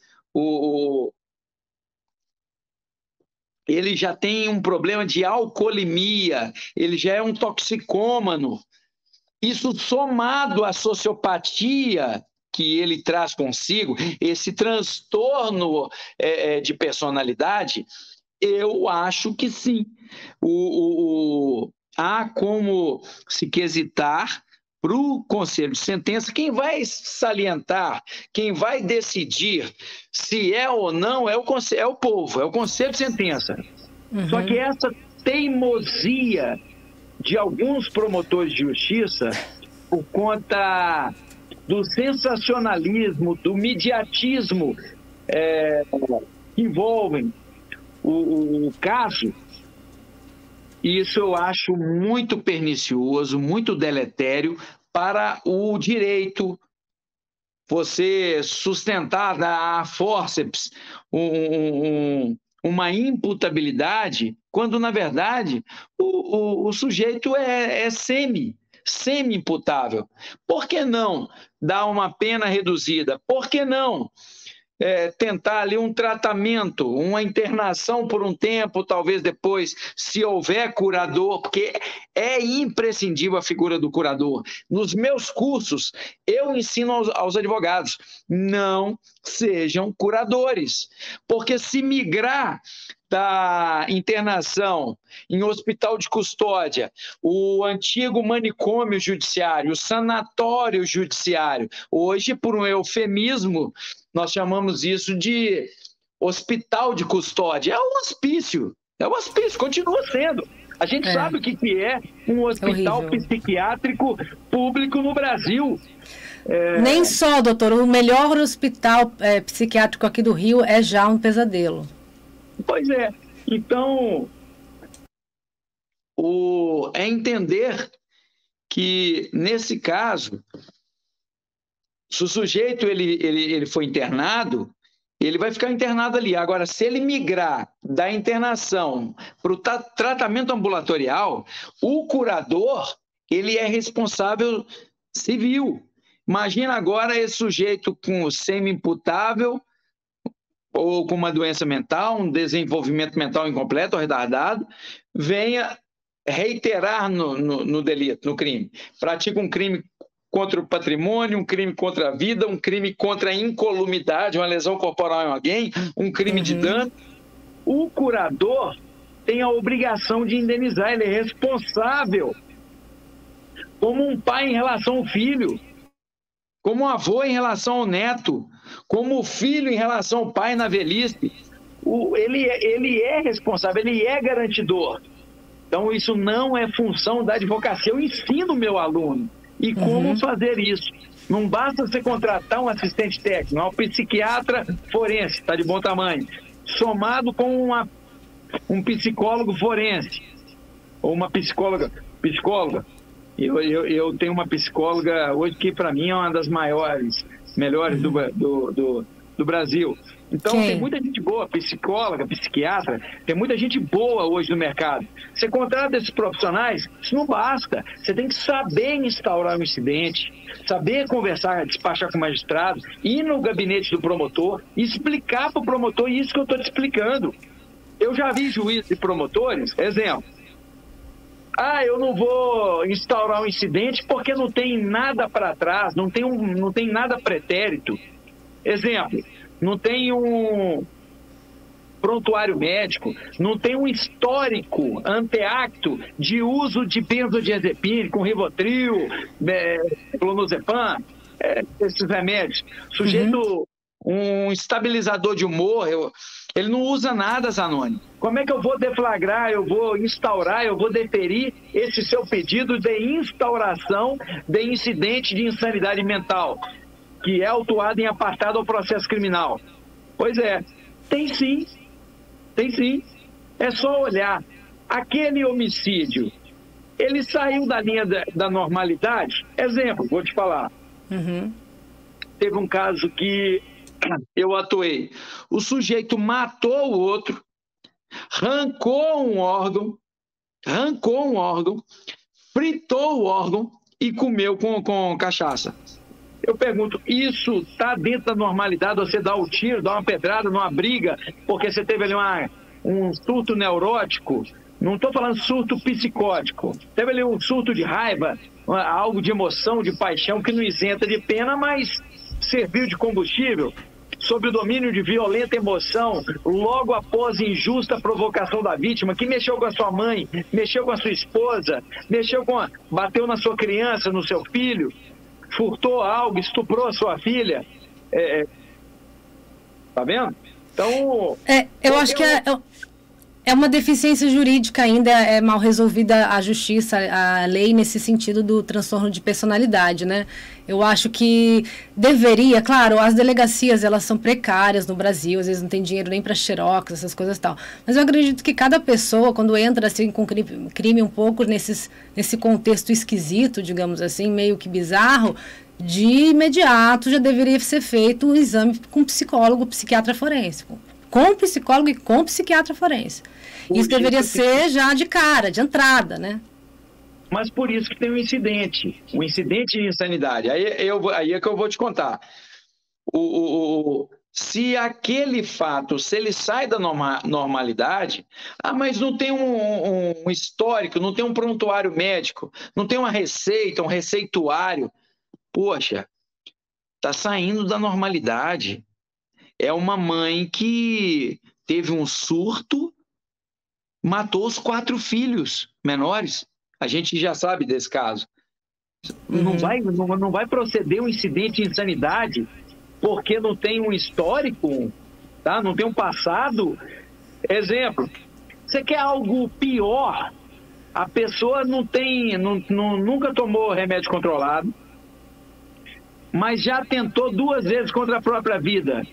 Speaker 2: ele já tem um problema de alcoolemia, ele já é um toxicômano. Isso somado à sociopatia que ele traz consigo, esse transtorno de personalidade, eu acho que sim. Há como se quesitar para o Conselho de Sentença. Quem vai salientar, quem vai decidir se é ou não é o povo, é o Conselho de Sentença. Uhum. Só que essa teimosia de alguns promotores de justiça, por conta do sensacionalismo, do mediatismo que envolvem o caso, isso eu acho muito pernicioso, muito deletério para o direito. Você sustentar a fórceps uma imputabilidade, quando, na verdade, o sujeito é semi-imputável. Por que não dar uma pena reduzida? Por que não tentar ali um tratamento, uma internação por um tempo, talvez depois, se houver curador, porque é imprescindível a figura do curador. Nos meus cursos, eu ensino aos advogados, não sejam curadores, porque se migrar da internação em hospital de custódia, o antigo manicômio judiciário, o sanatório judiciário, hoje, por um eufemismo, nós chamamos isso de hospital de custódia. É um hospício, continua sendo. A gente sabe o que é um hospital psiquiátrico público no Brasil.
Speaker 1: Nem só, doutor, o melhor hospital psiquiátrico aqui do Rio é já um pesadelo. Pois é. Então, é entender que, nesse caso, se o sujeito ele foi internado, ele vai ficar internado ali. Agora, se ele migrar da internação para o tratamento ambulatorial, o curador ele é responsável civil. Imagina agora esse sujeito com semi-imputável ou com uma doença mental, um desenvolvimento mental incompleto ou retardado, venha reiterar no delito, no crime. Pratica um crime contra o patrimônio, um crime contra a vida, um crime contra a incolumidade, uma lesão corporal em alguém, um crime de dano. O curador tem a obrigação de indenizar, ele é responsável, como um pai em relação ao filho, como um avô em relação ao neto, como o filho em relação ao pai na velhice. Ele é responsável, ele é garantidor. Então, isso não é função da advocacia. Eu ensino o meu aluno e como fazer isso. Não basta você contratar um assistente técnico, um psiquiatra forense, está de bom tamanho, somado com um psicólogo forense, ou uma psicóloga. Eu tenho uma psicóloga hoje que, para mim, é uma das melhores do Brasil. Então, tem muita gente boa, psicóloga, psiquiatra, tem muita gente boa hoje no mercado. Você contrata esses profissionais, isso não basta. Você tem que saber instaurar um incidente, saber conversar, despachar com o magistrado, ir no gabinete do promotor e explicar para o promotor isso que eu estou te explicando. Eu já vi juízes e promotores, exemplo, eu não vou instaurar um incidente porque não tem nada para trás, não tem nada pretérito. Exemplo, não tem um prontuário médico, não tem um histórico anteacto de uso de benzodiazepina, com Rivotril, clonazepam, esses remédios. Sujeito, um estabilizador de humor, ele não usa nada, Zanoni. Como é que eu vou deflagrar, eu vou instaurar, eu vou deferir esse seu pedido de instauração de incidente de insanidade mental, que é autuado em apartado ao processo criminal? Pois é, tem sim. É só olhar. Aquele homicídio, ele saiu da linha da normalidade? Exemplo, vou te falar. Teve um caso que
Speaker 2: eu atuei. O sujeito matou o outro, arrancou um órgão, fritou o órgão e comeu com cachaça. Eu pergunto, isso está dentro da normalidade? Você dá o tiro, dá uma pedrada numa briga, porque você teve ali um surto neurótico? Não estou falando surto psicótico. Teve ali um surto de raiva, algo de emoção, de paixão, que não isenta de pena, mas serviu de combustível sob o domínio de violenta emoção, logo após injusta provocação da vítima, que mexeu com a sua mãe, mexeu com a sua esposa, bateu na sua criança, no seu filho, furtou algo, estuprou a sua filha. Tá vendo? Então...
Speaker 1: eu acho que é uma deficiência jurídica ainda, é mal resolvida a justiça, a lei nesse sentido do transtorno de personalidade, né? Eu acho que deveria, claro, as delegacias, elas são precárias no Brasil, às vezes não tem dinheiro nem para xerox, essas coisas e tal. Mas eu acredito que cada pessoa, quando entra assim com crime um pouco nesse contexto esquisito, digamos assim, meio que bizarro, de imediato já deveria ser feito um exame com psicólogo, psiquiatra forense. Com psicólogo e com psiquiatra forense. Isso deveria ser já de cara, de entrada, né?
Speaker 2: Mas por isso que tem um incidente de insanidade. Aí é que eu vou te contar. Se aquele fato, se ele sai da normalidade, mas não tem um histórico, não tem um prontuário médico, não tem uma receita, um receituário. Poxa, tá saindo da normalidade. É uma mãe que teve um surto, matou os 4 filhos menores. A gente já sabe desse caso. Não vai proceder um incidente de insanidade porque não tem um histórico, tá? Não tem um passado. Exemplo, você quer algo pior? A pessoa nunca tomou remédio controlado, mas já tentou 2 vezes contra a própria vida.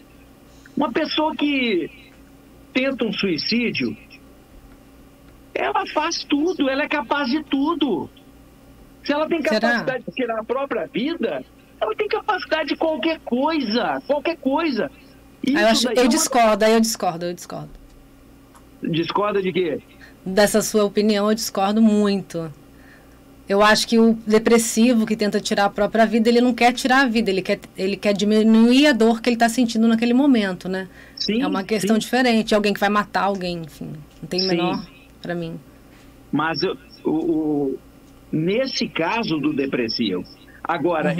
Speaker 2: Uma pessoa que tenta um suicídio, ela faz tudo, ela é capaz de tudo. Se ela tem capacidade de tirar a própria vida, ela tem capacidade de qualquer coisa, qualquer coisa.
Speaker 1: Eu discordo.
Speaker 2: Discorda de quê?
Speaker 1: Dessa sua opinião, eu discordo muito. Eu acho que o depressivo que tenta tirar a própria vida, ele não quer tirar a vida, ele quer diminuir a dor que ele está sentindo naquele momento, né?
Speaker 2: Sim,
Speaker 1: é uma questão diferente, alguém que vai matar alguém, enfim, não tem menor para mim.
Speaker 2: Mas nesse caso do depressivo, agora,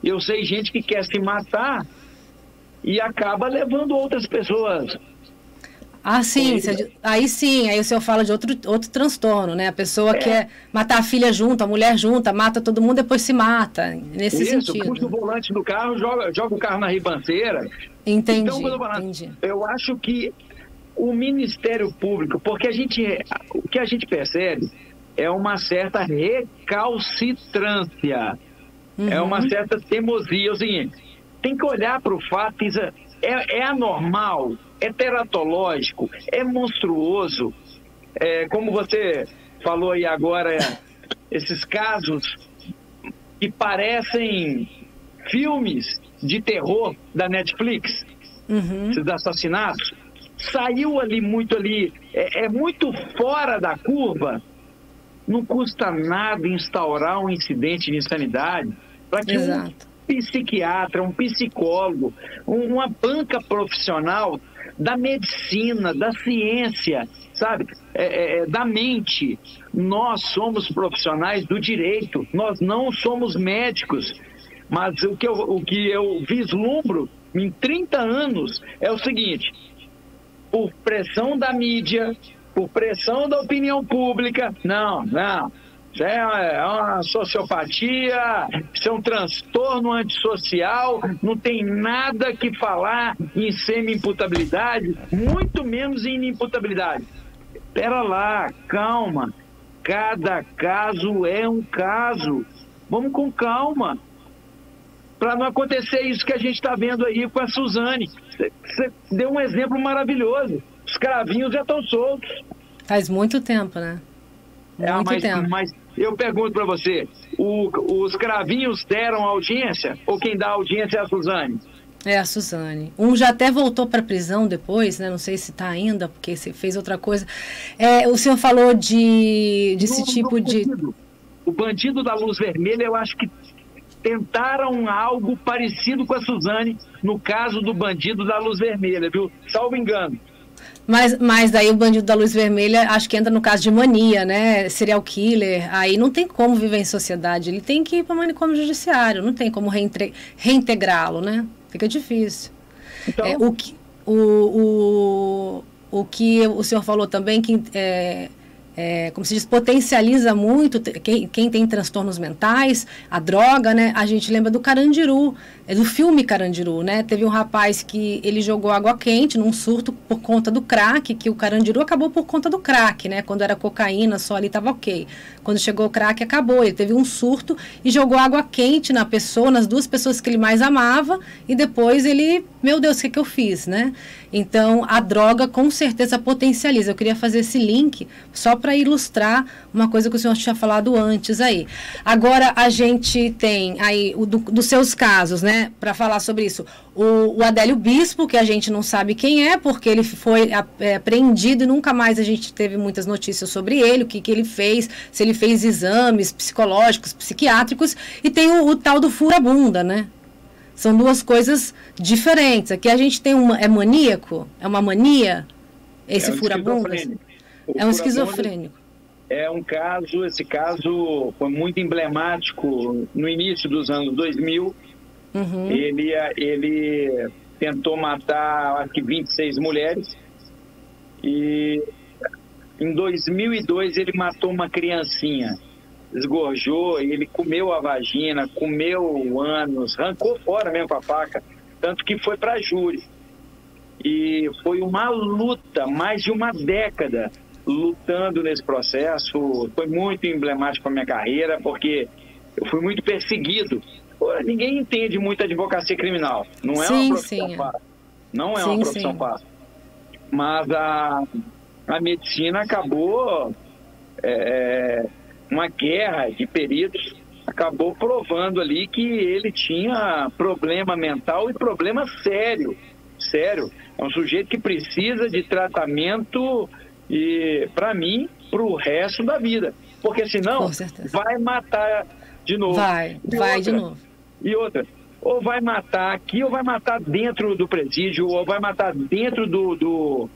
Speaker 2: eu sei gente que quer se matar e acaba levando outras pessoas.
Speaker 1: Sim, aí o senhor fala de outro transtorno, né? A pessoa quer matar a filha junto, a mulher junta, mata todo mundo, depois se mata, nesse sentido.
Speaker 2: Puxa o volante do carro, joga o carro na ribanceira.
Speaker 1: Entendi,
Speaker 2: então, eu acho que o Ministério Público, porque o que a gente percebe é uma certa recalcitrância, é uma certa teimosia. É o seguinte, tem que olhar para o fato, é anormal, é teratológico, é monstruoso. Como você falou aí agora, esses casos que parecem filmes de terror da Netflix, esses assassinatos, saiu ali muito é muito fora da curva. Não custa nada instaurar um incidente de insanidade para que um psiquiatra, um psicólogo, uma banca profissional da medicina, da ciência, sabe, da mente. Nós somos profissionais do direito, nós não somos médicos, mas o que eu vislumbro em 30 anos é o seguinte: por pressão da mídia, por pressão da opinião pública, não, isso é uma sociopatia, isso é um transtorno antissocial, não tem nada que falar em semi-imputabilidade, muito menos em inimputabilidade. Espera lá, calma, cada caso é um caso, vamos com calma, para não acontecer isso que a gente está vendo aí com a Suzane. Você deu um exemplo maravilhoso, os cravinhos já estão soltos.
Speaker 1: Faz muito tempo, né? Muito tempo.
Speaker 2: Mas eu pergunto para você, os cravinhos deram audiência ou quem dá audiência é a Suzane?
Speaker 1: É a Suzane. Um já até voltou para a prisão depois, né? Não sei se está ainda, porque se fez outra coisa. O senhor falou desse tipo de...
Speaker 2: O bandido da luz vermelha, eu acho que tentaram algo parecido com a Suzane no caso do bandido da luz vermelha, viu? Salvo engano.
Speaker 1: Mas daí o bandido da luz vermelha, acho que entra no caso de mania, né? Serial killer. Aí não tem como viver em sociedade. Ele tem que ir para o manicômio judiciário. Não tem como reintegrá-lo, né? Fica difícil.
Speaker 2: Então,
Speaker 1: o que o senhor falou também, que como se diz, potencializa muito quem tem transtornos mentais, a droga, né? A gente lembra do Carandiru, do filme Carandiru, né? Teve um rapaz que ele jogou água quente num surto por conta do crack, que o Carandiru acabou por conta do crack, né? Quando era cocaína, só ali estava ok. Quando chegou o crack, acabou. Ele teve um surto e jogou água quente na pessoa, nas duas pessoas que ele mais amava, e depois ele, meu Deus, o que eu fiz, né? Então, a droga com certeza potencializa. Eu queria fazer esse link só para ilustrar uma coisa que o senhor tinha falado antes aí. Agora, a gente tem aí, dos seus casos, né, para falar sobre isso, o Adélio Bispo, que a gente não sabe quem é, porque ele foi apreendido e nunca mais a gente teve muitas notícias sobre ele, o que ele fez, se ele fez exames psicológicos, psiquiátricos, e tem o tal do furabunda, né? São duas coisas diferentes. Aqui a gente tem é maníaco? É uma mania? Esse furabundas? É um esquizofrênico.
Speaker 2: É um caso, esse caso foi muito emblemático no início dos anos 2000.
Speaker 1: Uhum.
Speaker 2: Ele tentou matar, acho que 26 mulheres. E em 2002 ele matou uma criancinha. Esgorjou, ele comeu a vagina, comeu o ânus, arrancou fora mesmo com a faca, tanto que foi para júri. E foi uma luta, mais de uma década, lutando nesse processo. Foi muito emblemático para a minha carreira, porque eu fui muito perseguido. Ninguém entende muito advocacia criminal, não é uma profissão fácil. Não é uma profissão fácil. Mas a medicina acabou... uma guerra de peritos acabou provando ali que ele tinha problema mental e problema sério. É um sujeito que precisa de tratamento e, para mim, para o resto da vida. Porque senão vai matar de novo. Vai
Speaker 1: de novo.
Speaker 2: E outra, ou vai matar aqui, ou vai matar dentro do presídio, ou vai matar dentro do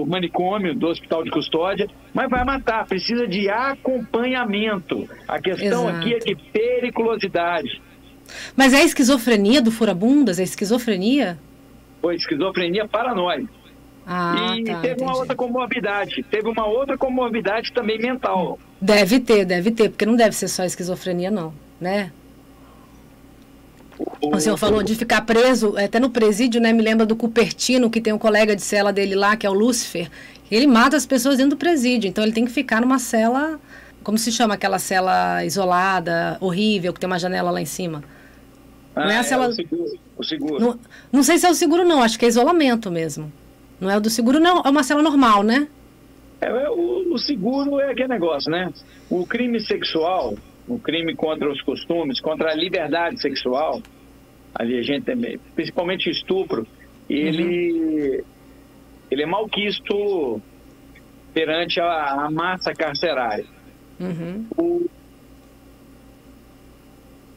Speaker 2: manicômio, do hospital de custódia, mas vai matar, precisa de acompanhamento. A questão aqui é de periculosidade.
Speaker 1: Mas é esquizofrenia do furabundas? É esquizofrenia?
Speaker 2: Foi esquizofrenia paranoide. Teve uma outra comorbidade. Teve uma outra comorbidade também mental.
Speaker 1: Deve ter, porque não deve ser só esquizofrenia não, né? O senhor falou de ficar preso, até no presídio, né? Me lembra do Cupertino, que tem um colega de cela dele lá, que é o Lúcifer. Ele mata as pessoas dentro do presídio, então ele tem que ficar numa cela, como se chama aquela cela isolada, horrível, que tem uma janela lá em cima. Não é a cela...
Speaker 2: o seguro.
Speaker 1: Não sei se é o seguro não, acho que é isolamento mesmo. Não é o do seguro não, é uma cela normal, né?
Speaker 2: O seguro é aquele negócio, né? O crime sexual, o crime contra os costumes, contra a liberdade sexual, ali a gente também, principalmente estupro, ele é malquisto perante a massa carcerária.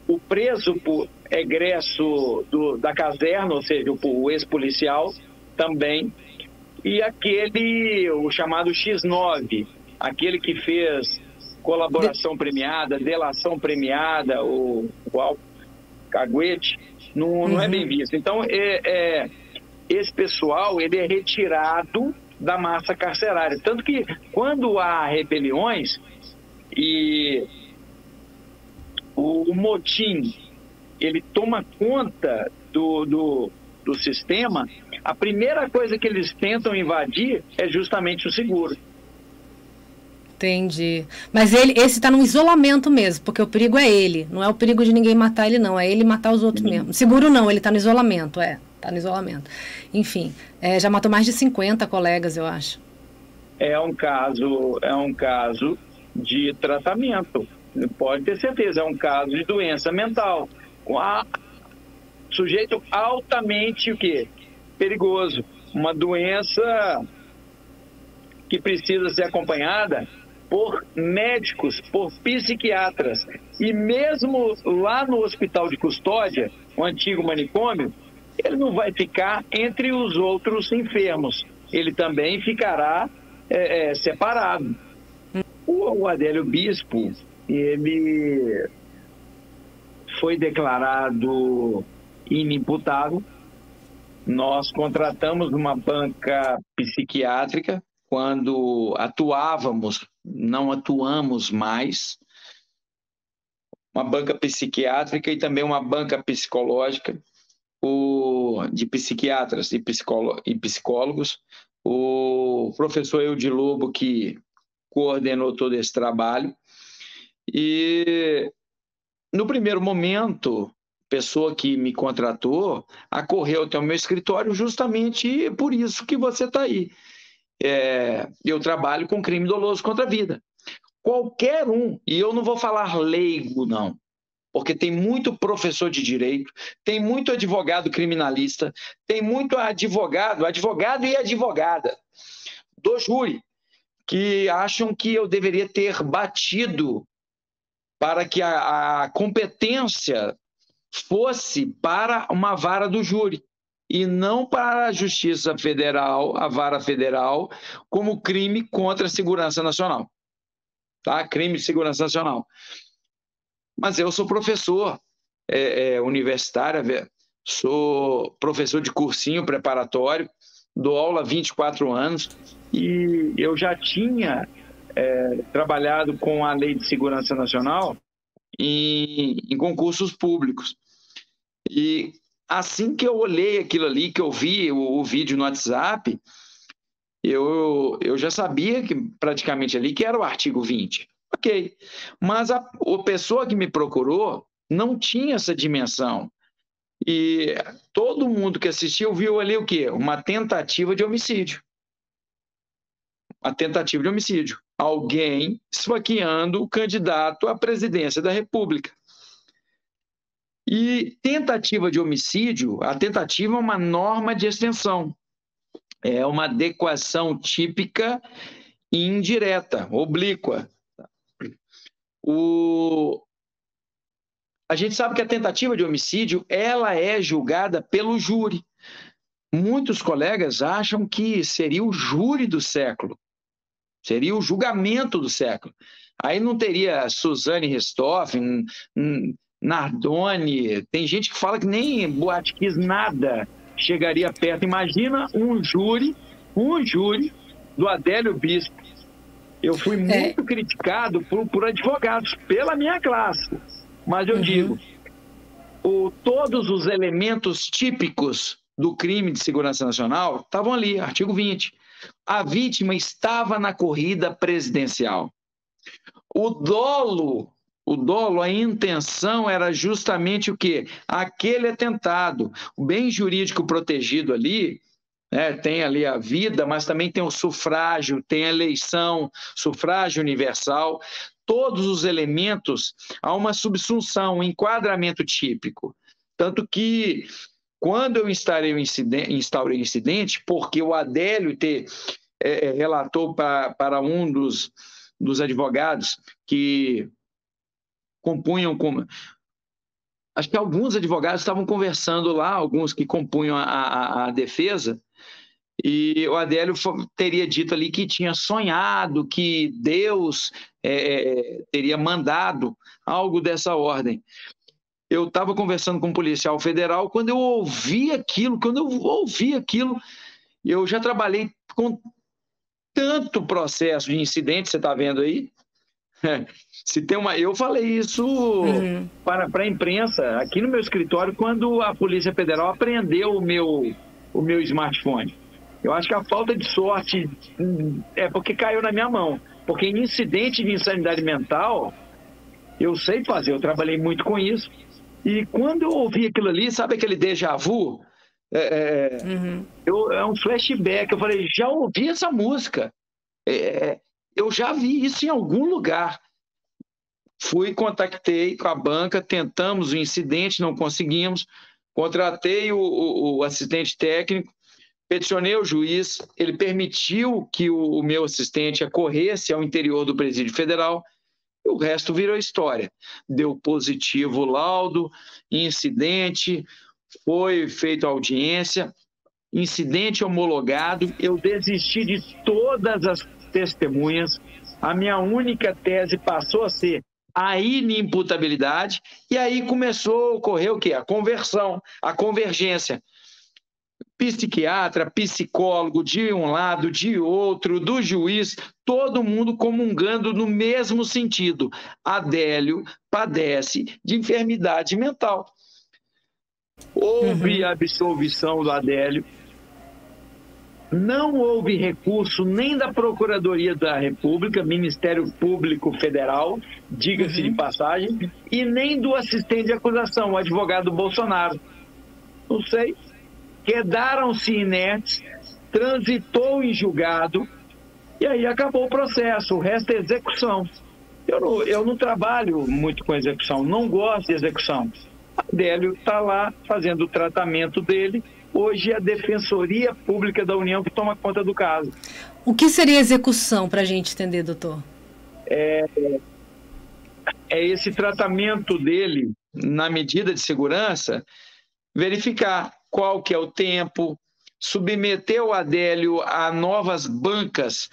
Speaker 2: O preso por egresso da caserna, ou seja, o ex-policial também, e o chamado X9, aquele que fez colaboração premiada, delação premiada, o caguete, não é bem visto. Então, esse pessoal, ele é retirado da massa carcerária. Tanto que, quando há rebeliões e o motim, ele toma conta do sistema, a primeira coisa que eles tentam invadir é justamente o seguro.
Speaker 1: Entendi. Mas esse está no isolamento mesmo, porque o perigo é ele. Não é o perigo de ninguém matar ele, não. É ele matar os outros mesmo. Seguro não, ele está no isolamento, Está no isolamento. Enfim, já matou mais de 50 colegas, eu acho.
Speaker 2: É um caso de tratamento. Pode ter certeza, é um caso de doença mental. sujeito altamente o quê? Perigoso. Uma doença que precisa ser acompanhada por médicos, por psiquiatras. E mesmo lá no hospital de custódia, o antigo manicômio, ele não vai ficar entre os outros enfermos. Ele também ficará separado. O Adélio Bispo, ele foi declarado inimputável. Nós contratamos uma banca psiquiátrica quando atuávamos, não atuamos mais, uma banca psiquiátrica e também uma banca psicológica de psiquiatras e psicólogos. O professor Eude Lobo, que coordenou todo esse trabalho. E, no primeiro momento, a pessoa que me contratou acorreu até o meu escritório justamente por isso que você está aí. Eu trabalho com crime doloso contra a vida. Qualquer um, e eu não vou falar leigo, não, porque tem muito professor de direito, tem muito advogado criminalista, tem muito advogado e advogada do júri, que acham que eu deveria ter batido para que a competência fosse para uma vara do júri e não para a Justiça Federal, a vara federal, como crime contra a segurança nacional. Tá? Crime de segurança nacional. Mas eu sou professor universitário, sou professor de cursinho preparatório, dou aula há 24 anos e eu já tinha trabalhado com a Lei de Segurança Nacional em concursos públicos. E assim que eu olhei aquilo ali, que eu vi o vídeo no WhatsApp, eu já sabia que praticamente ali que era o artigo 20. Ok. Mas a pessoa que me procurou não tinha essa dimensão. E todo mundo que assistiu viu ali o quê? Uma tentativa de homicídio. Uma tentativa de homicídio. Alguém esfaqueando o candidato à presidência da República. E tentativa de homicídio, a tentativa é uma norma de extensão. É uma adequação típica e indireta, oblíqua. A gente sabe que a tentativa de homicídio ela é julgada pelo júri. Muitos colegas acham que seria o júri do século, seria o julgamento do século. Aí não teria Suzane Richthofen, Nardoni, tem gente que fala que nem Boate Kiss nada chegaria perto. Imagina um júri do Adélio Bispo. Eu fui muito criticado por advogados, pela minha classe. Mas eu digo, todos os elementos típicos do crime de segurança nacional estavam ali, artigo 20. A vítima estava na corrida presidencial. O dolo, a intenção era justamente o quê? Aquele atentado. O bem jurídico protegido ali, tem ali a vida, mas também tem o sufrágio, tem a eleição, sufrágio universal, todos os elementos a uma subsunção, um enquadramento típico. Tanto que, quando eu instaurei o incidente, porque o Adélio relatou para um dos advogados que compunham acho que alguns advogados estavam conversando lá, alguns que compunham a defesa, e o Adélio teria dito ali que tinha sonhado, que Deus teria mandado algo dessa ordem. Eu estava conversando com um policial federal, quando eu ouvi aquilo, eu já trabalhei com tanto processo de incidente, você está vendo aí? Eu falei isso para a imprensa, aqui no meu escritório, quando a Polícia Federal apreendeu o meu smartphone. Eu acho que a falta de sorte é porque caiu na minha mão. Porque em incidente de insanidade mental, eu sei fazer, eu trabalhei muito com isso. E quando eu ouvi aquilo ali, sabe aquele déjà vu? É um flashback. Eu falei, já ouvi essa música. Eu já vi isso em algum lugar. Contactei com a banca, tentamos o incidente, não conseguimos. Contratei o assistente técnico, peticionei o juiz, ele permitiu que o meu assistente acorresse ao interior do Presídio Federal, e o resto virou história. Deu positivo o laudo, incidente, foi feita audiência, incidente homologado, eu desisti de todas as testemunhas, a minha única tese passou a ser a inimputabilidade, e aí começou a ocorrer o quê? A conversão, a convergência. Psiquiatra, psicólogo, de um lado, de outro, do juiz, todo mundo comungando no mesmo sentido. Adélio padece de enfermidade mental. Houve absolvição do Adélio, não houve recurso nem da Procuradoria da República, Ministério Público Federal, diga-se de passagem, e nem do assistente de acusação, o advogado Bolsonaro. Não sei. Quedaram-se inertes, transitou em julgado, e aí acabou o processo, o resto é execução. Eu não trabalho muito com execução, não gosto de execução. Adélio está lá fazendo o tratamento dele, hoje é a Defensoria Pública da União que toma conta do caso.
Speaker 1: O que seria execução, para a gente entender, doutor?
Speaker 2: É esse tratamento dele, na medida de segurança, verificar qual que é o tempo, submeter o Adélio a novas bancas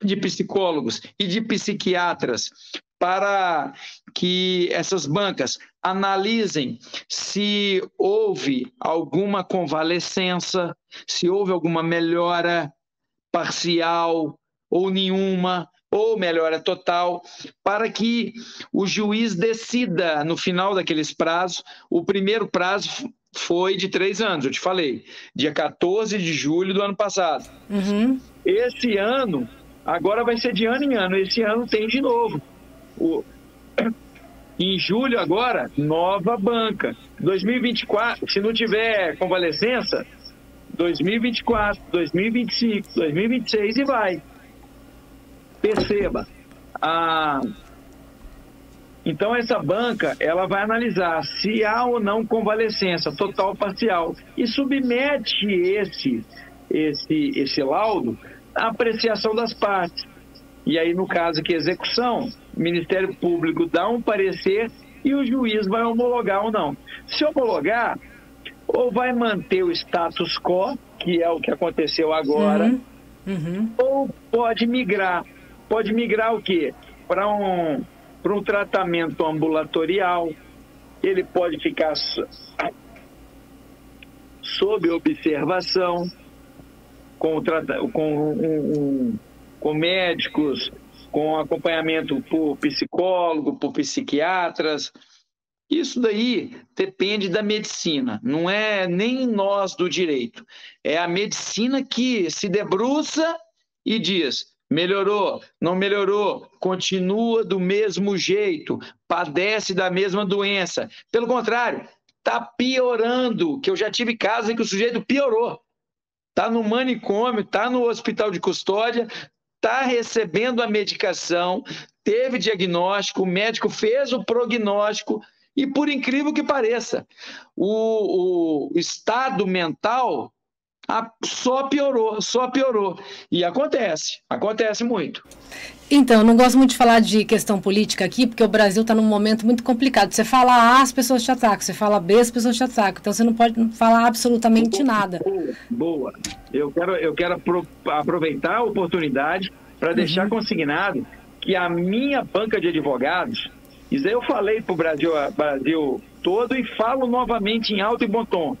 Speaker 2: de psicólogos e de psiquiatras para que essas bancas analisem se houve alguma convalescença, se houve alguma melhora parcial ou nenhuma, ou melhora total, para que o juiz decida no final daqueles prazos. O primeiro prazo foi de 3 anos, eu te falei, dia 14 de julho do ano passado. Esse ano, agora vai ser de ano em ano, esse ano tem de novo. Em julho agora, nova banca. 2024, se não tiver convalescença, 2024, 2025, 2026 e vai. Perceba, então essa banca ela vai analisar se há ou não convalescença total ou parcial e submete esse laudo à apreciação das partes. E aí, no caso que execução, o Ministério Público dá um parecer e o juiz vai homologar ou não. Se homologar, ou vai manter o status quo, que é o que aconteceu agora, ou pode migrar. Pode migrar o quê? Para um tratamento ambulatorial, ele pode ficar sob observação, com médicos, com acompanhamento por psicólogo, por psiquiatras. Isso daí depende da medicina, não é nem nós do direito. É a medicina que se debruça e diz: melhorou, não melhorou, continua do mesmo jeito, padece da mesma doença. Pelo contrário, está piorando, que eu já tive casos em que o sujeito piorou. Está no manicômio, está no hospital de custódia, está recebendo a medicação, teve diagnóstico, o médico fez o prognóstico e, por incrível que pareça, o estado mental só piorou. E acontece muito.
Speaker 1: Então, eu não gosto muito de falar de questão política aqui, porque o Brasil está num momento muito complicado. Você fala A, as pessoas te atacam. Você fala B, as pessoas te atacam. Então, você não pode falar absolutamente nada.
Speaker 2: Boa. Eu quero aproveitar a oportunidade para deixar consignado que a minha banca de advogados, isso aí eu falei para o Brasil todo e falo novamente em alto e bom tom.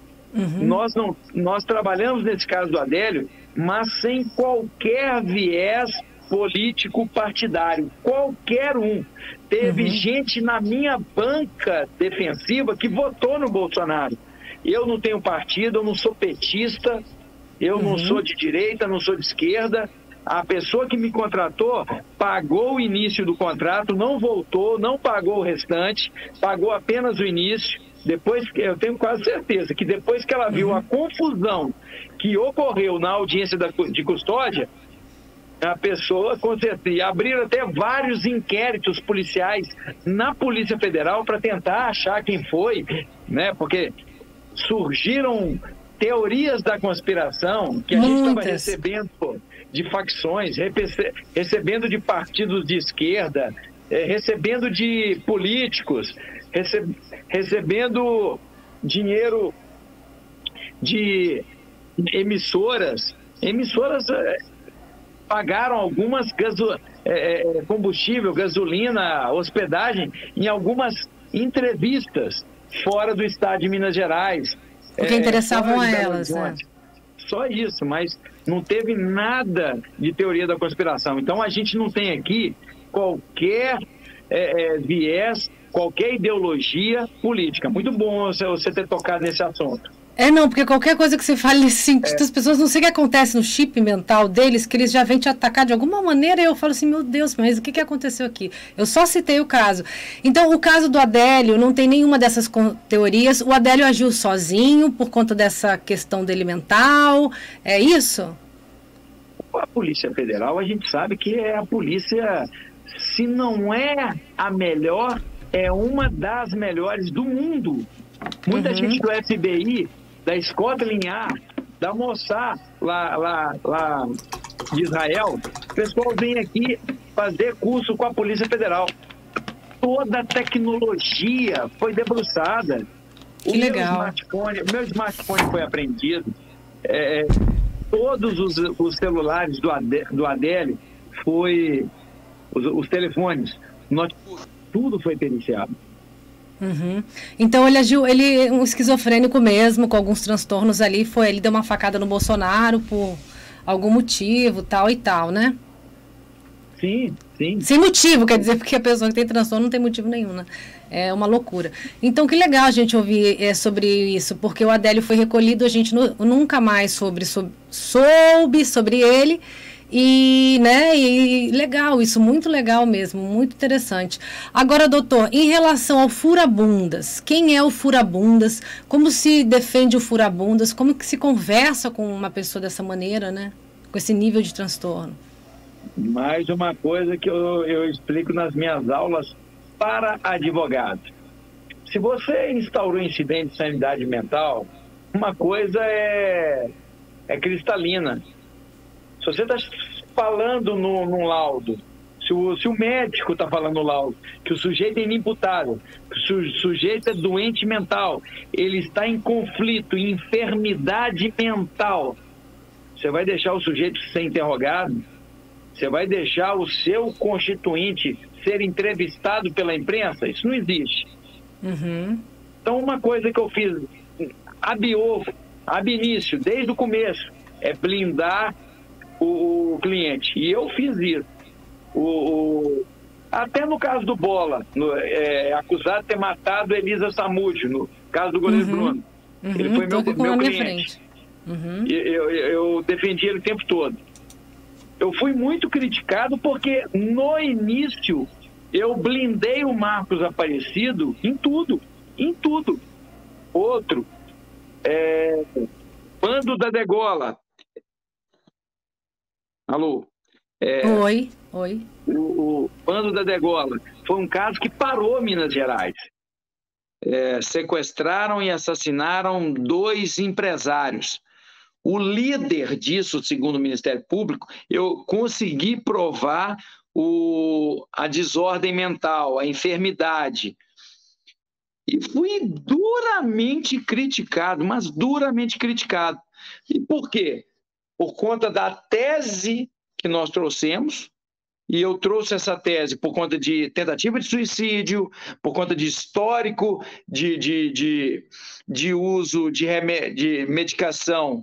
Speaker 2: Nós trabalhamos nesse caso do Adélio, mas sem qualquer viés político partidário, qualquer um. Teve gente na minha banca defensiva que votou no Bolsonaro. Eu não tenho partido, eu não sou petista, eu não sou de direita, não sou de esquerda. A pessoa que me contratou pagou o início do contrato, não voltou, não pagou o restante, pagou apenas o início. Depois, eu tenho quase certeza que depois que ela viu a confusão que ocorreu na audiência de custódia, A pessoa, com certeza, e abriram até vários inquéritos policiais na Polícia Federal para tentar achar quem foi, né? Porque surgiram teorias da conspiração que a gente estava recebendo de facções, recebendo de partidos de esquerda, recebendo de políticos, recebendo dinheiro de emissoras. Emissoras pagaram algumas combustível, gasolina, hospedagem em algumas entrevistas fora do estado de Minas Gerais.
Speaker 1: Porque interessavam a elas, né?
Speaker 2: Só isso, mas não teve nada de teoria da conspiração. Então a gente não tem aqui qualquer viés, qualquer ideologia política. Muito bom você ter tocado nesse assunto.
Speaker 1: Não, porque qualquer coisa que você fale assim, as pessoas não sei o que acontece no chip mental deles, que eles já vêm te atacar de alguma maneira, e eu falo assim, meu Deus, mas o que aconteceu aqui? Eu só citei o caso. Então, o caso do Adélio não tem nenhuma dessas teorias. O Adélio agiu sozinho por conta dessa questão dele mental, é isso?
Speaker 2: A Polícia Federal, a gente sabe que é a polícia, se não é a melhor, é uma das melhores do mundo. Muita gente do FBI, da Scotland Yard, da Mossad, lá de Israel, o pessoal vem aqui fazer curso com a Polícia Federal. Toda a tecnologia foi debruçada.
Speaker 1: Que legal.
Speaker 2: Meu smartphone foi apreendido. Todos os celulares do Adélio foi... Os telefones, tudo foi periciado.
Speaker 1: Então ele agiu, ele um esquizofrênico mesmo, com alguns transtornos ali, ele deu uma facada no Bolsonaro por algum motivo, tal e tal, né?
Speaker 2: Sim.
Speaker 1: Sem motivo, quer dizer, porque a pessoa que tem transtorno não tem motivo nenhum, né? É uma loucura. Então, que legal a gente ouvir sobre isso, porque o Adélio foi recolhido, a gente nunca mais soube sobre ele. E, né, e legal, isso muito legal mesmo, muito interessante. Agora, doutor, em relação ao furabundas, quem é o furabundas? Como se defende o furabundas? Como que se conversa com uma pessoa dessa maneira, né? Com esse nível de transtorno?
Speaker 2: Mais uma coisa que eu explico nas minhas aulas para advogados. Se você instaurou incidente de sanidade mental, uma coisa é cristalina. Se você está falando num laudo, se o médico está falando no laudo, que o sujeito é inimputável, que o sujeito é doente mental, ele está em conflito, em enfermidade mental, você vai deixar o sujeito ser interrogado? Você vai deixar o seu constituinte ser entrevistado pela imprensa? Isso não existe. Então, uma coisa que eu fiz ab início, desde o começo, é blindar o cliente. E eu fiz isso. Até no caso do Bola, acusado de ter matado Elisa Samúdio, no caso do goleiro Bruno. Ele foi meu cliente. Eu defendi ele o tempo todo. Eu fui muito criticado porque no início eu blindei o Marcos Aparecido em tudo. Outro, Bando da Degola. Alô?
Speaker 1: Oi.
Speaker 2: O Bando da Degola foi um caso que parou Minas Gerais. Sequestraram e assassinaram 2 empresários. O líder disso, segundo o Ministério Público, eu consegui provar a desordem mental, a enfermidade. E fui duramente criticado, mas duramente criticado. E por quê? Por conta da tese que nós trouxemos, e eu trouxe essa tese por conta de tentativa de suicídio, por conta de histórico de uso de medicação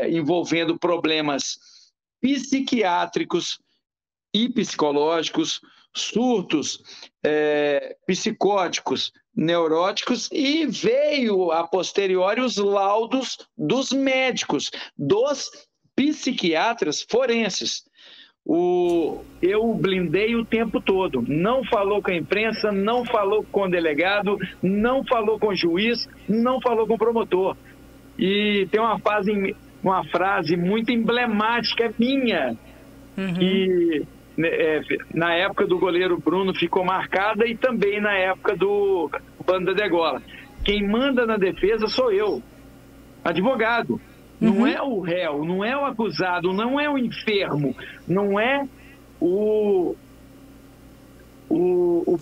Speaker 2: envolvendo problemas psiquiátricos e psicológicos, surtos psicóticos, neuróticos, e veio a posteriori os laudos dos médicos, dos psiquiatras forenses. Eu blindei o tempo todo, não falou com a imprensa, não falou com o delegado, não falou com o juiz, não falou com o promotor. E tem uma frase muito emblemática minha, que na época do goleiro Bruno ficou marcada e também na época do Banda de Gola. Quem manda na defesa sou eu, advogado. Não é o réu, não é o acusado, não é o enfermo, não é o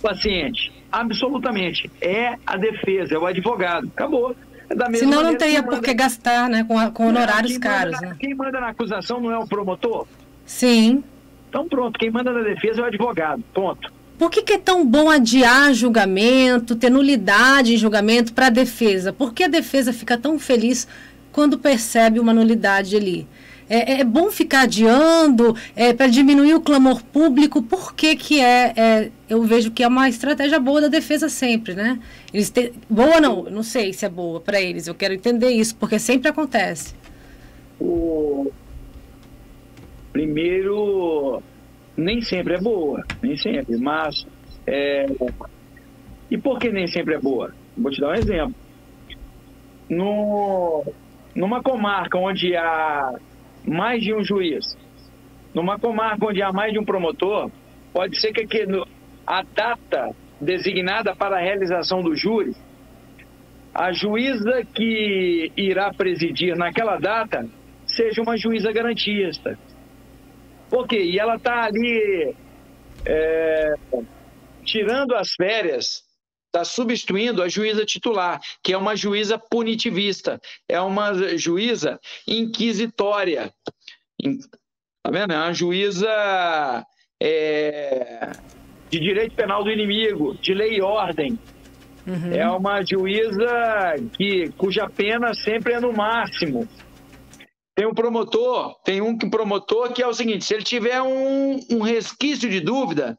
Speaker 2: paciente. Absolutamente. É a defesa, é o advogado. Acabou.
Speaker 1: Senão não teria por que gastar, né, com honorários caros.
Speaker 2: Né? Quem manda na acusação não é o promotor?
Speaker 1: Sim.
Speaker 2: Então pronto, quem manda na defesa é o advogado. Ponto.
Speaker 1: Por que é tão bom adiar julgamento, ter nulidade em julgamento para a defesa? Por que a defesa fica tão feliz quando percebe uma nulidade ali? É bom ficar adiando para diminuir o clamor público? Por que eu vejo que é uma estratégia boa da defesa sempre, né? Boa não sei se é boa para eles, eu quero entender isso, porque sempre acontece.
Speaker 2: Primeiro, nem sempre é boa, nem sempre, mas... E por que nem sempre é boa? Vou te dar um exemplo. Numa comarca onde há mais de um juiz, numa comarca onde há mais de um promotor, pode ser que a data designada para a realização do júri, a juíza que irá presidir naquela data seja uma juíza garantista. Por quê? E ela está ali tirando as férias, está substituindo a juíza titular, que é uma juíza punitivista, é uma juíza inquisitória. Tá vendo? É uma juíza de direito penal do inimigo, de lei e ordem. É uma juíza cuja pena sempre é no máximo. Tem um promotor que é o seguinte: se ele tiver um resquício de dúvida,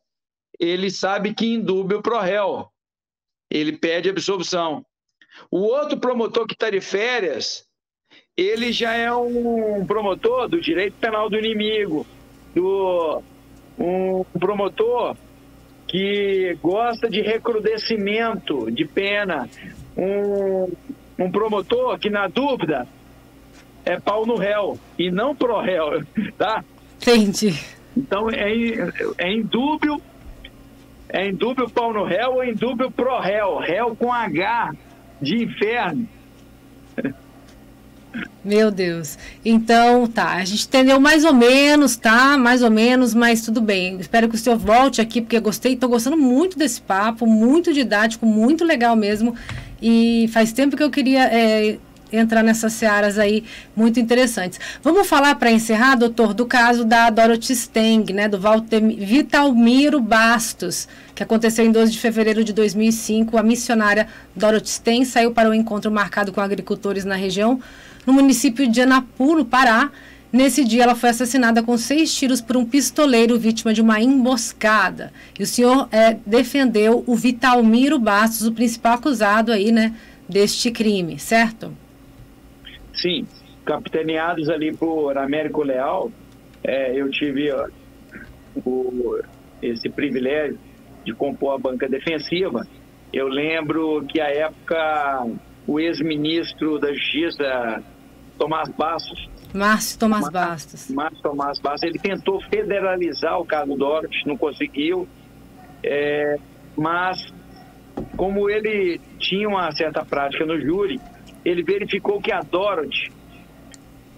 Speaker 2: ele sabe que indúbio pro réu. Ele pede absolvição. O outro promotor que está de férias, ele já é um promotor do direito penal do inimigo, um promotor que gosta de recrudescimento de pena, um promotor que, na dúvida, é pau no réu e não pro réu, tá?
Speaker 1: Entendi.
Speaker 2: Então, é indúbio pau no réu ou indúbio pro réu, réu com H de inferno.
Speaker 1: Meu Deus. Então, tá, a gente entendeu mais ou menos, tá? Mais ou menos, mas tudo bem. Espero que o senhor volte aqui, porque eu tô gostando muito desse papo, muito didático, muito legal mesmo. E faz tempo que eu queria entrar nessas searas aí muito interessantes. Vamos falar, para encerrar, doutor, do caso da Dorothy Steng, né, do Vitalmiro Bastos, que aconteceu em 12 de fevereiro de 2005. A missionária Dorothy Steng saiu para um encontro marcado com agricultores na região, no município de Anapu, no Pará. Nesse dia, ela foi assassinada com 6 tiros por um pistoleiro, vítima de uma emboscada. E o senhor defendeu o Vitalmiro Bastos, o principal acusado aí, né, deste crime, certo?
Speaker 2: Sim, capitaneados ali por Américo Leal, eu tive esse privilégio de compor a banca defensiva. Eu lembro que, à época, o ex-ministro da Justiça,
Speaker 1: Márcio Tomás Bastos,
Speaker 2: ele tentou federalizar o caso Dorothy, não conseguiu, mas como ele tinha uma certa prática no júri, ele verificou que a Dorothy,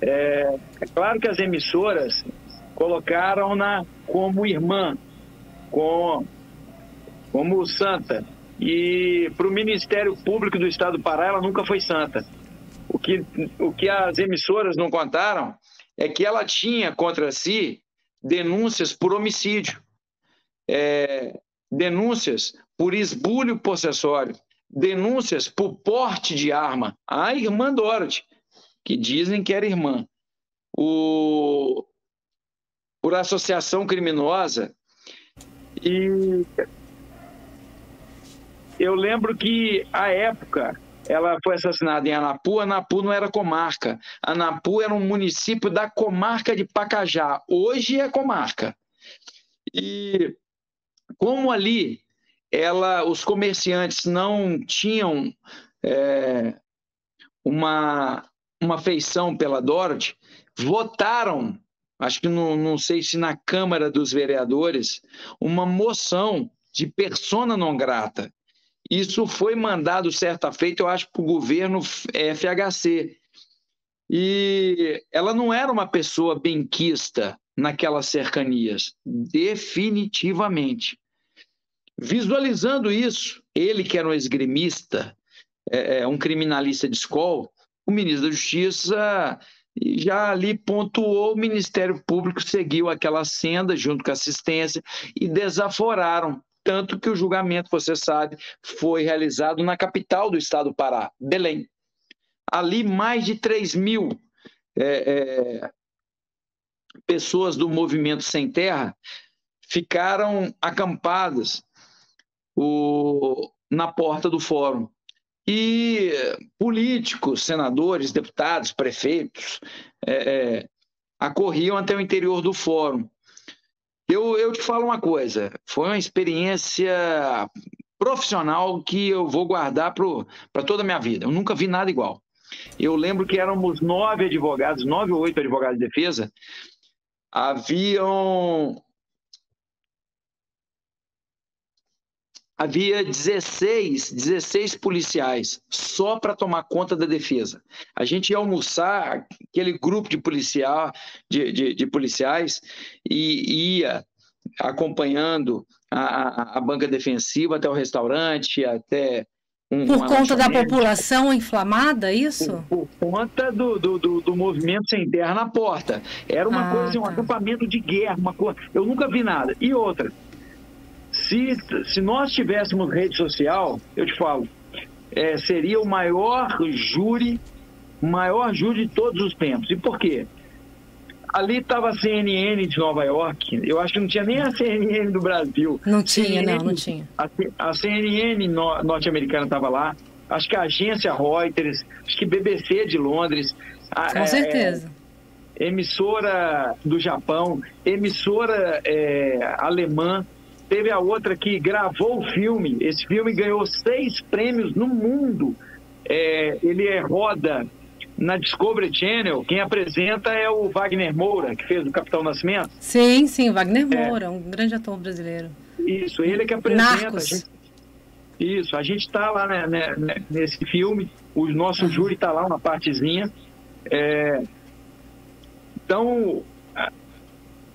Speaker 2: é claro que as emissoras colocaram-na como irmã, como santa, e para o Ministério Público do Estado do Pará ela nunca foi santa. O que as emissoras não contaram é que ela tinha contra si denúncias por homicídio, denúncias por esbulho possessório, denúncias por porte de arma. A irmã Dorothy, que dizem que era irmã, por associação criminosa. E eu lembro que, à época, ela foi assassinada em Anapu. Anapu não era comarca. Anapu era um município da comarca de Pacajá. Hoje é comarca. E como ali os comerciantes não tinham uma afeição pela Dorothy, votaram acho que não sei se na Câmara dos Vereadores, uma moção de persona non grata. Isso foi mandado certa feita, eu acho, para o governo FHC. E ela não era uma pessoa benquista naquelas cercanias, definitivamente. Visualizando isso, ele que era um esgrimista, um criminalista de escola, o ministro da Justiça já ali pontuou, o Ministério Público seguiu aquela senda junto com a assistência e desaforaram, tanto que o julgamento, você sabe, foi realizado na capital do estado do Pará, Belém. Ali mais de 3.000 pessoas do Movimento Sem Terra ficaram acampadas na porta do fórum. E políticos, senadores, deputados, prefeitos acorriam até o interior do fórum. Eu te falo uma coisa, foi uma experiência profissional que eu vou guardar para toda a minha vida. Eu nunca vi nada igual. Eu lembro que éramos 9 advogados, 9 ou 8 advogados de defesa. Havia 16 policiais só para tomar conta da defesa. A gente ia almoçar, aquele grupo de policiais, e ia acompanhando a banca defensiva até o restaurante, até...
Speaker 1: Por conta da população inflamada, isso?
Speaker 2: Por conta do Movimento Sem Terra na porta. Era uma coisa, um acampamento de guerra, uma coisa... Eu nunca vi nada. E outra... Se nós tivéssemos rede social, eu te falo, seria o maior júri de todos os tempos. E por quê? Ali estava a CNN de Nova York, eu acho que não tinha nem a CNN do Brasil.
Speaker 1: Não tinha.
Speaker 2: A CNN norte-americana estava lá, acho que a agência Reuters, acho que BBC de Londres.
Speaker 1: Com certeza.
Speaker 2: Emissora do Japão, emissora alemã. Teve a outra que gravou o filme. Esse filme ganhou 6 prêmios no mundo. Ele roda na Discovery Channel. Quem apresenta é o Wagner Moura, que fez o Capitão Nascimento.
Speaker 1: Sim, o Wagner Moura, um grande ator brasileiro.
Speaker 2: Isso, ele que apresenta.
Speaker 1: Narcos.
Speaker 2: A gente está lá nesse filme. O nosso júri está lá, uma partezinha. Então,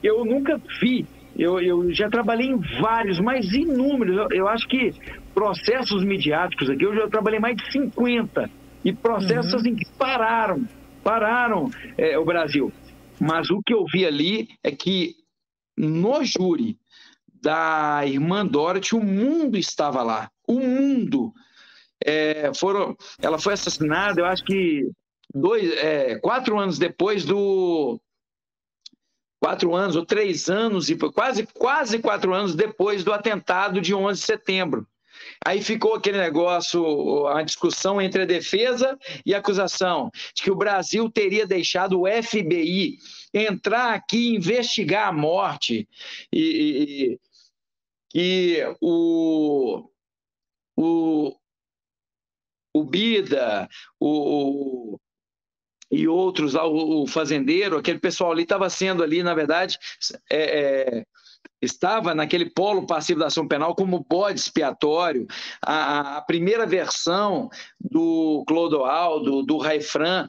Speaker 2: eu nunca vi. Eu já trabalhei em vários, mas inúmeros. Eu acho que processos midiáticos aqui, eu já trabalhei mais de 50. E processos assim, que pararam o Brasil. Mas o que eu vi ali é que no júri da irmã Dorothy, o mundo estava lá. O mundo. Ela foi assassinada, eu acho que 4 anos depois do... 4 anos ou 3 anos, e quase 4 anos depois do atentado de 11 de setembro. Aí ficou aquele negócio, a discussão entre a defesa e a acusação, de que o Brasil teria deixado o FBI entrar aqui e investigar a morte, e que o Bida, e outros lá, o fazendeiro, aquele pessoal ali estava sendo ali, na verdade, estava naquele polo passivo da ação penal como bode expiatório. A primeira versão do Clodoaldo, do Raifran,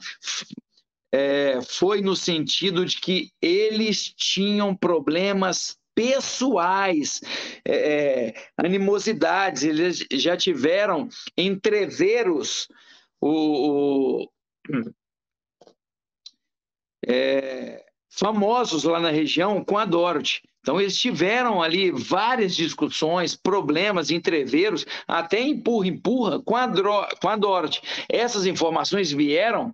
Speaker 2: foi no sentido de que eles tinham problemas pessoais, animosidades, eles já tiveram entreveros, famosos lá na região com a Dorothy. Então eles tiveram ali várias discussões, problemas, entreveros, até empurra com a Dorothy. Essas informações vieram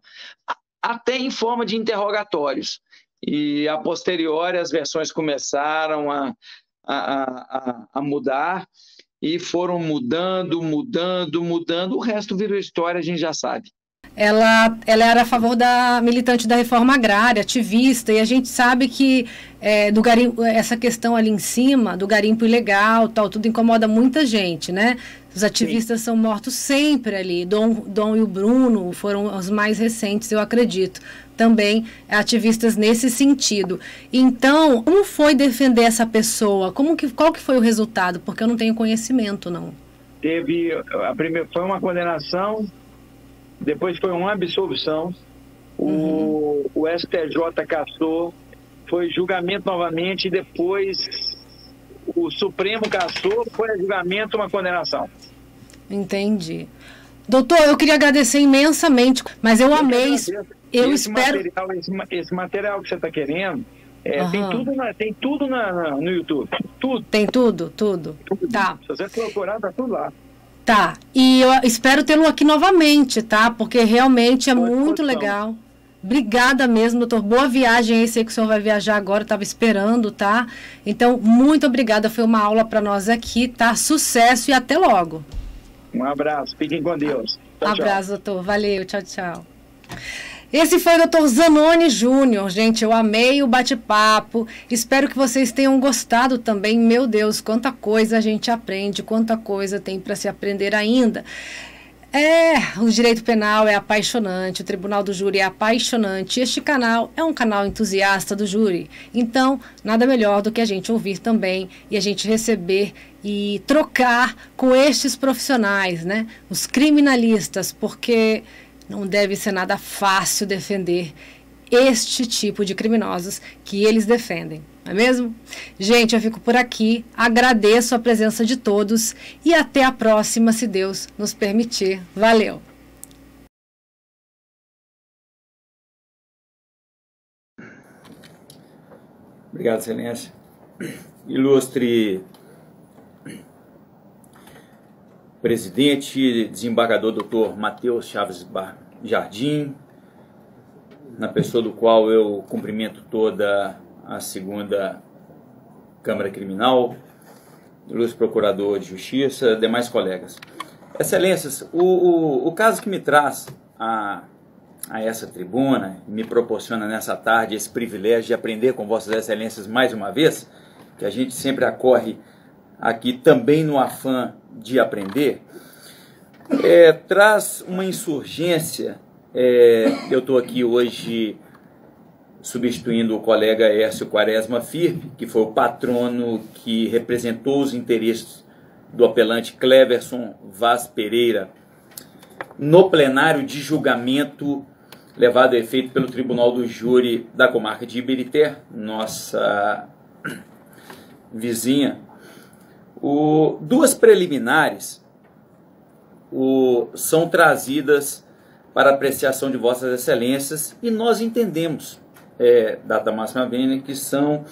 Speaker 2: até em forma de interrogatórios. E a posteriori as versões começaram a mudar e foram mudando. O resto virou história, a gente já sabe.
Speaker 1: Ela era a favor militante da reforma agrária, ativista, e a gente sabe que essa questão ali em cima, do garimpo ilegal, tudo incomoda muita gente, né? Os ativistas são mortos sempre ali. Dom e o Bruno foram os mais recentes, eu acredito. Também ativistas nesse sentido. Então, como foi defender essa pessoa? Qual que foi o resultado? Porque eu não tenho conhecimento, não.
Speaker 2: Foi uma condenação, depois foi uma absolvição, o STJ cassou, foi julgamento novamente, e depois o Supremo cassou, foi a julgamento, uma condenação.
Speaker 1: Entendi. Doutor, eu queria agradecer imensamente, mas eu amei, eu espero...
Speaker 2: Esse material que você está querendo, tem tudo no YouTube. Tudo.
Speaker 1: Tem tudo? Tudo. Tá.
Speaker 2: Se você procurar, tá tudo lá.
Speaker 1: Tá. E eu espero tê-lo aqui novamente, tá? Porque realmente é muito legal. Obrigada mesmo, doutor. Boa viagem aí. Sei que o senhor vai viajar agora, estava esperando, tá? Então, muito obrigada. Foi uma aula para nós aqui, tá? Sucesso e até logo.
Speaker 2: Um abraço. Fiquem com Deus.
Speaker 1: Tchau, abraço, doutor. Valeu. Tchau, tchau. Esse foi o Dr. Zanoni Júnior, gente, eu amei o bate-papo, espero que vocês tenham gostado também. Meu Deus, quanta coisa a gente aprende, quanta coisa tem para se aprender ainda. O direito penal é apaixonante, o Tribunal do Júri é apaixonante, este canal é um canal entusiasta do júri, então nada melhor do que a gente ouvir também e a gente receber e trocar com estes profissionais, né, os criminalistas, porque... não deve ser nada fácil defender este tipo de criminosos que eles defendem, não é mesmo? Gente, eu fico por aqui, agradeço a presença de todos e até a próxima, se Deus nos permitir. Valeu!
Speaker 3: Obrigado, Excelência. Ilustre presidente, desembargador Dr. Matheus Chaves Jardim, na pessoa do qual eu cumprimento toda a segunda Câmara Criminal, ilustre procurador de Justiça, demais colegas. Excelências, o caso que me traz a essa tribuna, me proporciona nessa tarde esse privilégio de aprender com Vossas Excelências mais uma vez, que a gente sempre acorre aqui também no afã de aprender, traz uma insurgência. Eu estou aqui hoje substituindo o colega Hércio Quaresma Firpe, que foi o patrono que representou os interesses do apelante Cleverson Vaz Pereira no plenário de julgamento levado a efeito pelo Tribunal do Júri da comarca de Ibirité, nossa vizinha. Duas preliminares são trazidas para apreciação de Vossas Excelências e nós entendemos, data máxima vênia, que são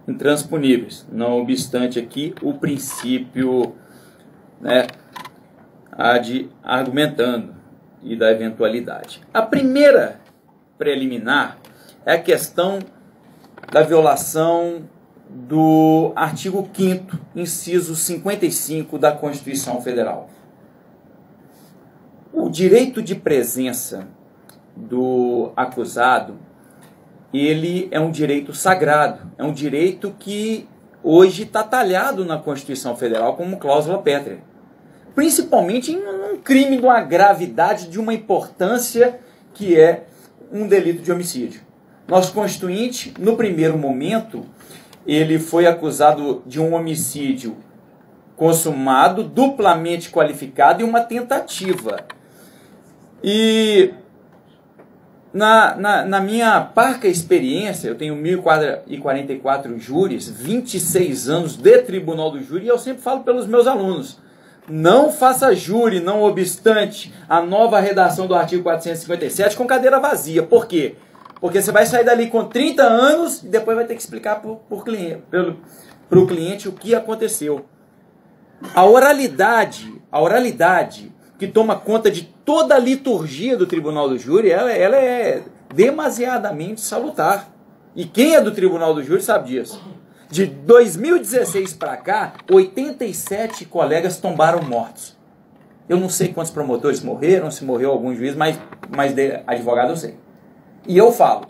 Speaker 3: intransponíveis. Não obstante aqui o princípio, argumentando e da eventualidade. A primeira preliminar é a questão da violação do artigo 5º, inciso 55 da Constituição Federal. O direito de presença do acusado, ele é um direito sagrado, é um direito que hoje está talhado na Constituição Federal como cláusula pétrea, principalmente em um crime de uma gravidade, de uma importância que é um delito de homicídio. Nosso Constituinte, no primeiro momento, ele foi acusado de um homicídio consumado, duplamente qualificado e uma tentativa. E na minha parca experiência, eu tenho 1.044 júris, 26 anos de Tribunal do Júri, e eu sempre falo pelos meus alunos, não faça júri, não obstante a nova redação do artigo 457 com cadeira vazia. Por quê? Porque você vai sair dali com 30 anos e depois vai ter que explicar para o cliente o que aconteceu. A oralidade que toma conta de toda a liturgia do Tribunal do Júri, ela é demasiadamente salutar. E quem é do Tribunal do Júri sabe disso. De 2016 para cá, 87 colegas tombaram mortos. Eu não sei quantos promotores morreram, se morreu algum juiz, mas de advogado eu sei. E eu falo,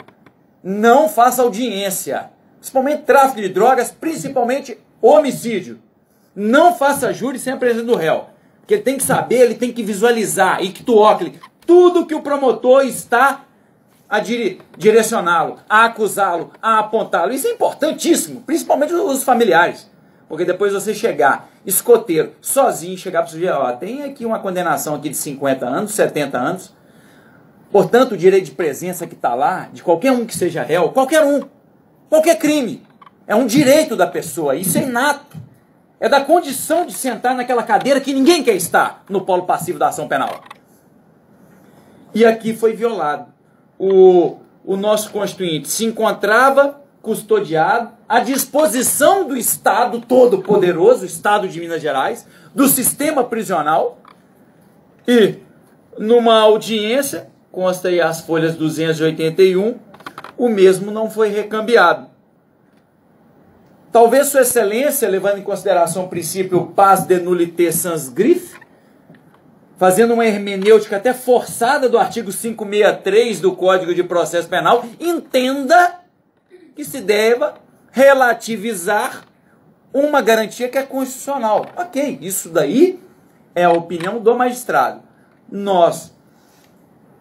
Speaker 3: não faça audiência, principalmente tráfico de drogas, principalmente homicídio. Não faça júri sem a presença do réu. que ele tem que saber, ele tem que visualizar, ictuóclise, tudo que o promotor está a direcioná-lo, a acusá-lo, a apontá-lo. Isso é importantíssimo, principalmente os familiares. Porque depois você chegar, escoteiro, sozinho, chegar para o sujeito, ó, tem aqui uma condenação aqui de 50 anos, 70 anos, portanto o direito de presença que está lá, de qualquer um que seja réu, qualquer um, qualquer crime, é um direito da pessoa, isso é inato. É da condição de sentar naquela cadeira que ninguém quer estar no polo passivo da ação penal. E aqui foi violado. O nosso Constituinte se encontrava custodiado à disposição do Estado Todo-Poderoso, Estado de Minas Gerais, do sistema prisional, e numa audiência, consta aí as folhas 281, o mesmo não foi recambiado. Talvez Sua Excelência, levando em consideração o princípio pars de nullité sans griffe, fazendo uma hermenêutica até forçada do artigo 563 do Código de Processo Penal, entenda que se deva relativizar uma garantia que é constitucional. Ok, isso daí é a opinião do magistrado. Nós,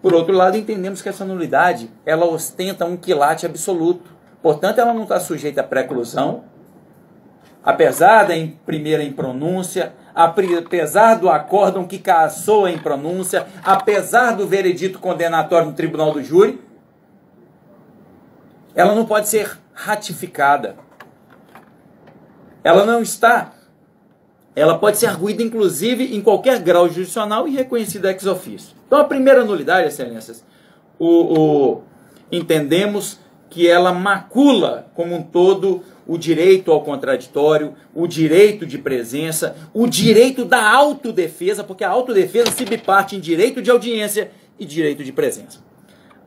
Speaker 3: por outro lado, entendemos que essa nulidade, ela ostenta um quilate absoluto. Portanto, ela não está sujeita à preclusão, apesar da primeira impronúncia, apesar do acórdão que cassou a impronúncia, apesar do veredito condenatório no tribunal do júri, ela não pode ser ratificada. Ela não está. Ela pode ser arguída, inclusive, em qualquer grau jurisdicional e reconhecida ex officio. Então, a primeira nulidade, excelências, entendemos que ela macula, como um todo, o direito ao contraditório, o direito de presença, o direito da autodefesa, porque a autodefesa se biparte em direito de audiência e direito de presença.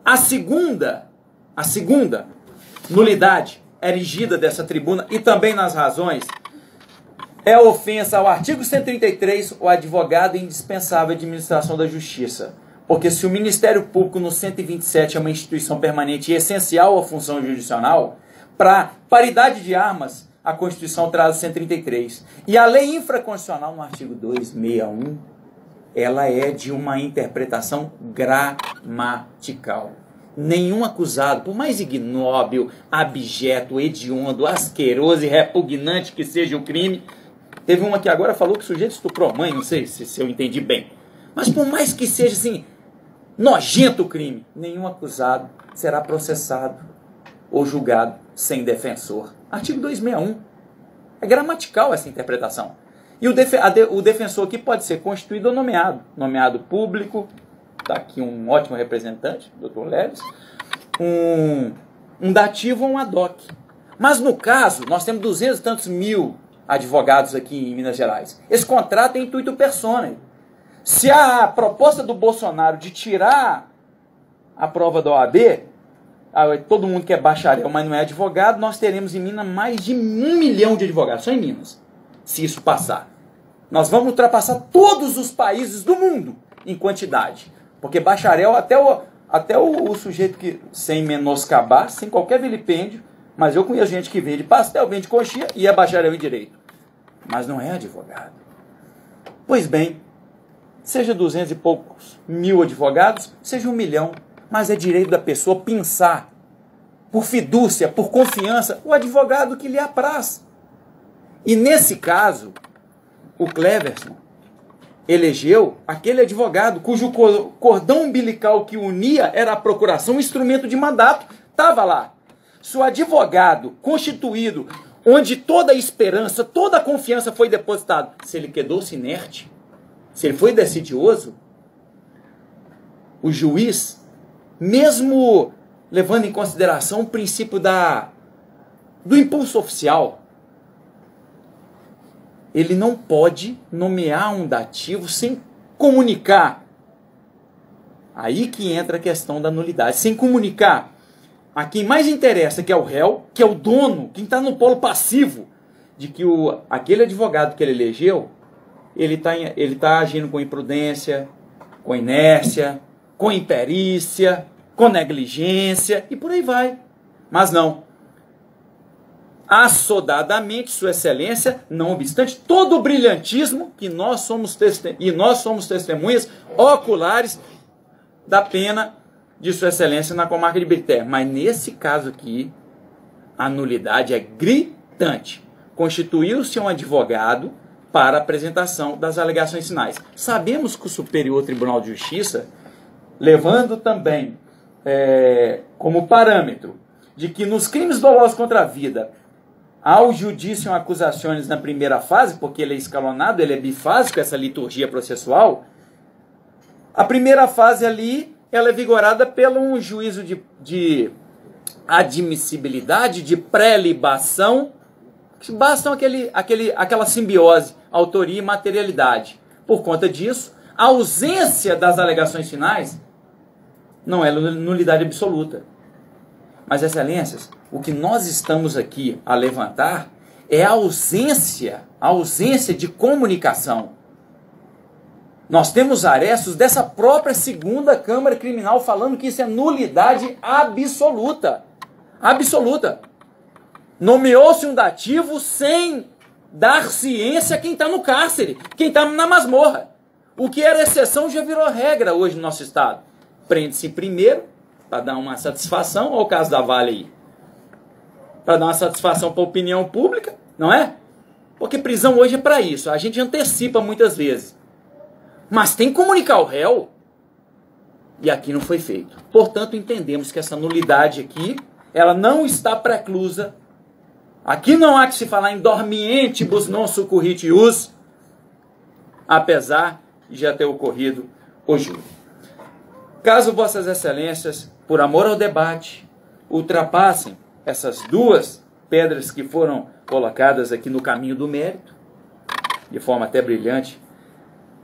Speaker 3: A segunda nulidade erigida dessa tribuna, e também nas razões, é a ofensa ao artigo 133, o advogado indispensável à administração da justiça. Porque se o Ministério Público no 127 é uma instituição permanente e essencial à função jurisdicional, para paridade de armas, a Constituição traz o 133. E a lei infraconstitucional, no artigo 261, ela é de uma interpretação gramatical. Nenhum acusado, por mais ignóbil, abjeto, hediondo, asqueroso e repugnante que seja o crime, teve uma que agora falou que o sujeito estuprou a mãe, não sei se eu entendi bem, mas por mais que seja assim, nojento o crime, nenhum acusado será processado ou julgado sem defensor. Artigo 261. É gramatical essa interpretação. E o defensor aqui pode ser constituído ou nomeado. Nomeado público, está aqui um ótimo representante, Dr. Leves, um dativo ou um ad hoc. Mas no caso, nós temos 200 e tantos mil advogados aqui em Minas Gerais. Esse contrato é intuito personae. Se a proposta do Bolsonaro de tirar a prova da OAB, todo mundo que é bacharel, mas não é advogado, nós teremos em Minas mais de 1 milhão de advogados, só em Minas, se isso passar. Nós vamos ultrapassar todos os países do mundo em quantidade, porque bacharel, até o sujeito que, sem menoscabar, sem qualquer vilipêndio, mas eu conheço gente que vende pastel, vende coxinha e é bacharel em direito, mas não é advogado. Pois bem, seja 200 e poucos mil advogados, seja 1 milhão, mas é direito da pessoa pensar, por fidúcia, por confiança, o advogado que lhe apraz. E nesse caso, o Cleverson elegeu aquele advogado cujo cordão umbilical que unia era a procuração, um instrumento de mandato, estava lá. Se o advogado constituído, onde toda a esperança, toda a confiança foi depositada, se ele quedou-se inerte, se ele foi decidioso, o juiz, mesmo levando em consideração o princípio do impulso oficial, ele não pode nomear um dativo sem comunicar. Aí que entra a questão da nulidade. Sem comunicar a quem mais interessa, que é o réu, que é o dono, quem está no polo passivo, de que aquele advogado que ele elegeu, ele tá agindo com imprudência, com inércia, com imperícia, com negligência, e por aí vai. Mas não. assodadamente, Sua Excelência, não obstante todo o brilhantismo que nós somos testemunhas oculares da pena de Sua Excelência na comarca de Birité. Mas nesse caso aqui, a nulidade é gritante. Constituiu-se um advogado para a apresentação das alegações finais. Sabemos que o Superior Tribunal de Justiça, levando também como parâmetro de que nos crimes dolosos contra a vida, ao judicium acusações na primeira fase, porque ele é escalonado, ele é bifásico, essa liturgia processual, a primeira fase ali, ela é vigorada pelo um juízo de admissibilidade, de pré-libação, que bastam aquela simbiose, autoria e materialidade. Por conta disso, a ausência das alegações finais não é nulidade absoluta. Mas, Excelências, o que nós estamos aqui a levantar é a ausência de comunicação. Nós temos arestos dessa própria segunda Câmara Criminal falando que isso é nulidade absoluta. Absoluta. Nomeou-se um dativo sem dar ciência a quem está no cárcere, quem está na masmorra. O que era exceção já virou regra hoje no nosso Estado. Prende-se primeiro, para dar uma satisfação, olha o caso da Vale aí, para dar uma satisfação para a opinião pública, não é? Porque prisão hoje é para isso, a gente antecipa muitas vezes. Mas tem que comunicar o réu, e aqui não foi feito. Portanto, entendemos que essa nulidade aqui, ela não está preclusa. Aqui não há que se falar em dormientibus non succurritius, apesar de já ter ocorrido o júri. Caso Vossas Excelências, por amor ao debate, ultrapassem essas duas pedras que foram colocadas aqui no caminho do mérito, de forma até brilhante,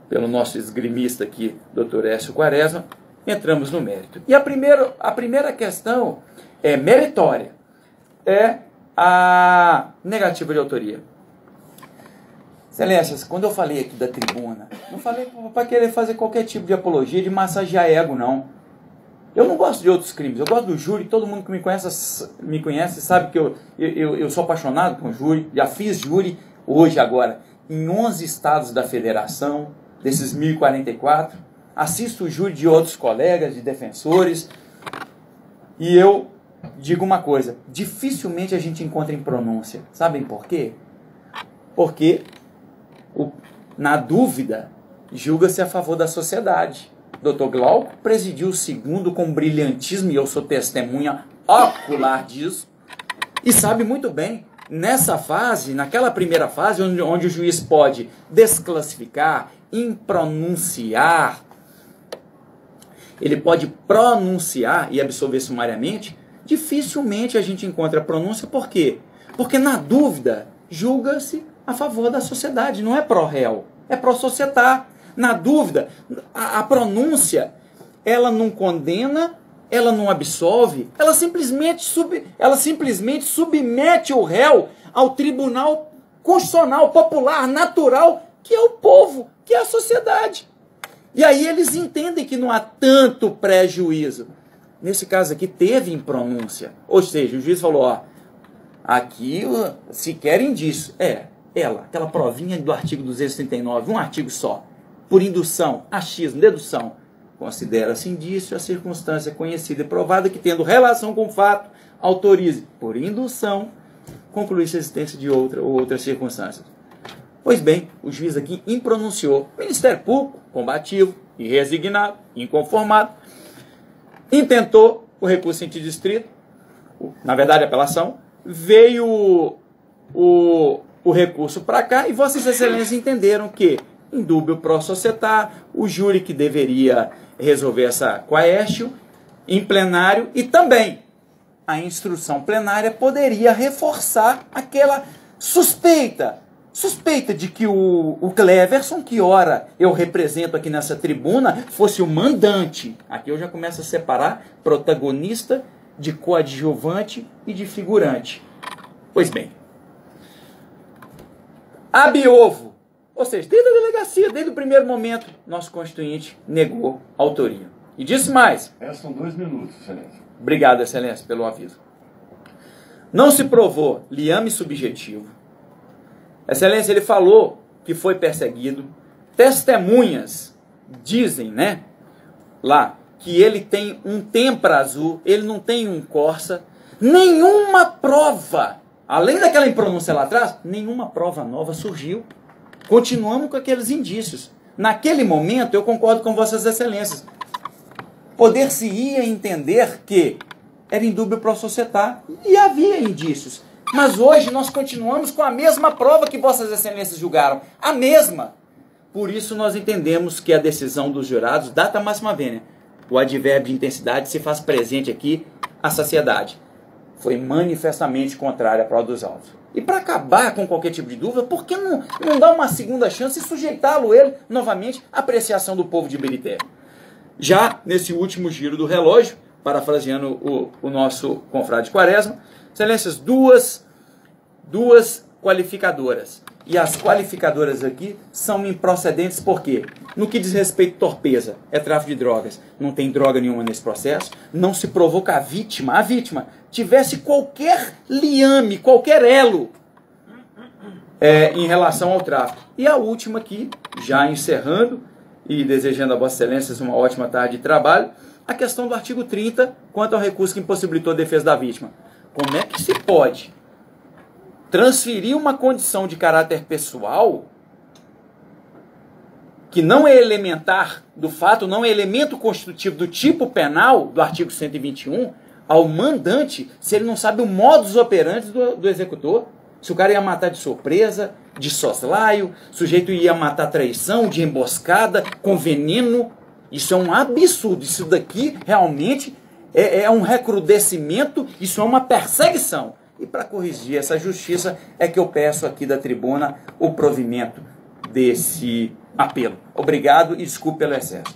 Speaker 3: pelo nosso esgrimista aqui, Dr. Écio Quaresma, entramos no mérito. E a primeira questão é meritória, é a negativa de autoria. Excelências, quando eu falei aqui da tribuna, não falei para querer fazer qualquer tipo de apologia, de massagear ego, não. Eu não gosto de outros crimes, eu gosto do júri, todo mundo que me conhece sabe que eu sou apaixonado com o júri, já fiz júri hoje, agora, em 11 estados da federação, desses 1044, assisto o júri de outros colegas, de defensores, e eu digo uma coisa, dificilmente a gente encontra em pronúncia. Sabem por quê? Porque, na dúvida, julga-se a favor da sociedade. Dr. Glauco presidiu o segundo com brilhantismo, e eu sou testemunha ocular disso, e sabe muito bem, nessa fase, naquela primeira fase, onde o juiz pode desclassificar, impronunciar, ele pode pronunciar e absolver sumariamente, dificilmente a gente encontra pronúncia. Por quê? Porque na dúvida julga-se a favor da sociedade, não é pró-réu, é pró-societar. Na dúvida, a pronúncia, ela não condena, ela não absolve, ela simplesmente submete o réu ao tribunal constitucional, popular, natural, que é o povo, que é a sociedade. E aí eles entendem que não há tanto prejuízo. Nesse caso aqui teve impronúncia. Ou seja, o juiz falou, ó, aqui se quer indício. Aquela provinha do artigo 239, um artigo só. Por indução, achismo, dedução. Considera-se indício a circunstância conhecida e provada que, tendo relação com o fato, autorize, por indução, concluir-se a existência de outra ou outras circunstâncias. Pois bem, o juiz aqui impronunciou. O Ministério Público, combativo, irresignado, inconformado, intentou o recurso antidistrito, na verdade a apelação, veio o recurso para cá e Vossas Excelências entenderam que, em dúbio pro societar, o júri que deveria resolver essa quaestio em plenário, e também a instrução plenária poderia reforçar aquela suspeita de que o Cleverson, que ora eu represento aqui nessa tribuna, fosse o mandante. Aqui eu já começo a separar protagonista de coadjuvante e de figurante. Pois bem, ab ovo, ou seja, desde a delegacia, desde o primeiro momento, nosso constituinte negou a autoria. E disse mais.
Speaker 4: São 2 minutos, Excelência.
Speaker 3: Obrigado, Excelência, pelo aviso. Não se provou liame subjetivo. Excelência, ele falou que foi perseguido. Testemunhas dizem, né, lá, que ele tem um Tempra azul, ele não tem um Corsa. Nenhuma prova, além daquela impronúncia lá atrás, nenhuma prova nova surgiu. Continuamos com aqueles indícios. Naquele momento, eu concordo com vossas excelências. Poder-se-ia entender que era indúbio pro societar e havia indícios. Mas hoje nós continuamos com a mesma prova que vossas excelências julgaram. A mesma. Por isso nós entendemos que a decisão dos jurados, data máxima vênia, o advérbio de intensidade se faz presente aqui à saciedade. Foi manifestamente contrária à prova dos autos. E para acabar com qualquer tipo de dúvida, por que não dar uma segunda chance e sujeitá-lo ele novamente à apreciação do povo de Ibirité? Já nesse último giro do relógio, parafraseando o nosso confrade Quaresma, excelências, duas qualificadoras. E as qualificadoras aqui são improcedentes porque, no que diz respeito à torpeza, é tráfico de drogas, não tem droga nenhuma nesse processo, não se provou que a vítima tivesse qualquer liame, qualquer elo em relação ao tráfico. E a última aqui, já encerrando e desejando a vossas excelências uma ótima tarde de trabalho, a questão do artigo 30 quanto ao recurso que impossibilitou a defesa da vítima. Como é que se pode transferir uma condição de caráter pessoal que não é elementar do fato, não é elemento constitutivo do tipo penal do artigo 121 ao mandante, se ele não sabe o modus operandi do executor? Se o cara ia matar de surpresa, de soslaio, o sujeito ia matar traição, de emboscada, com veneno. Isso é um absurdo. Isso daqui realmente é um recrudescimento, isso é uma perseguição. E para corrigir essa justiça é que eu peço aqui da tribuna o provimento desse apelo. Obrigado e desculpe pelo excesso.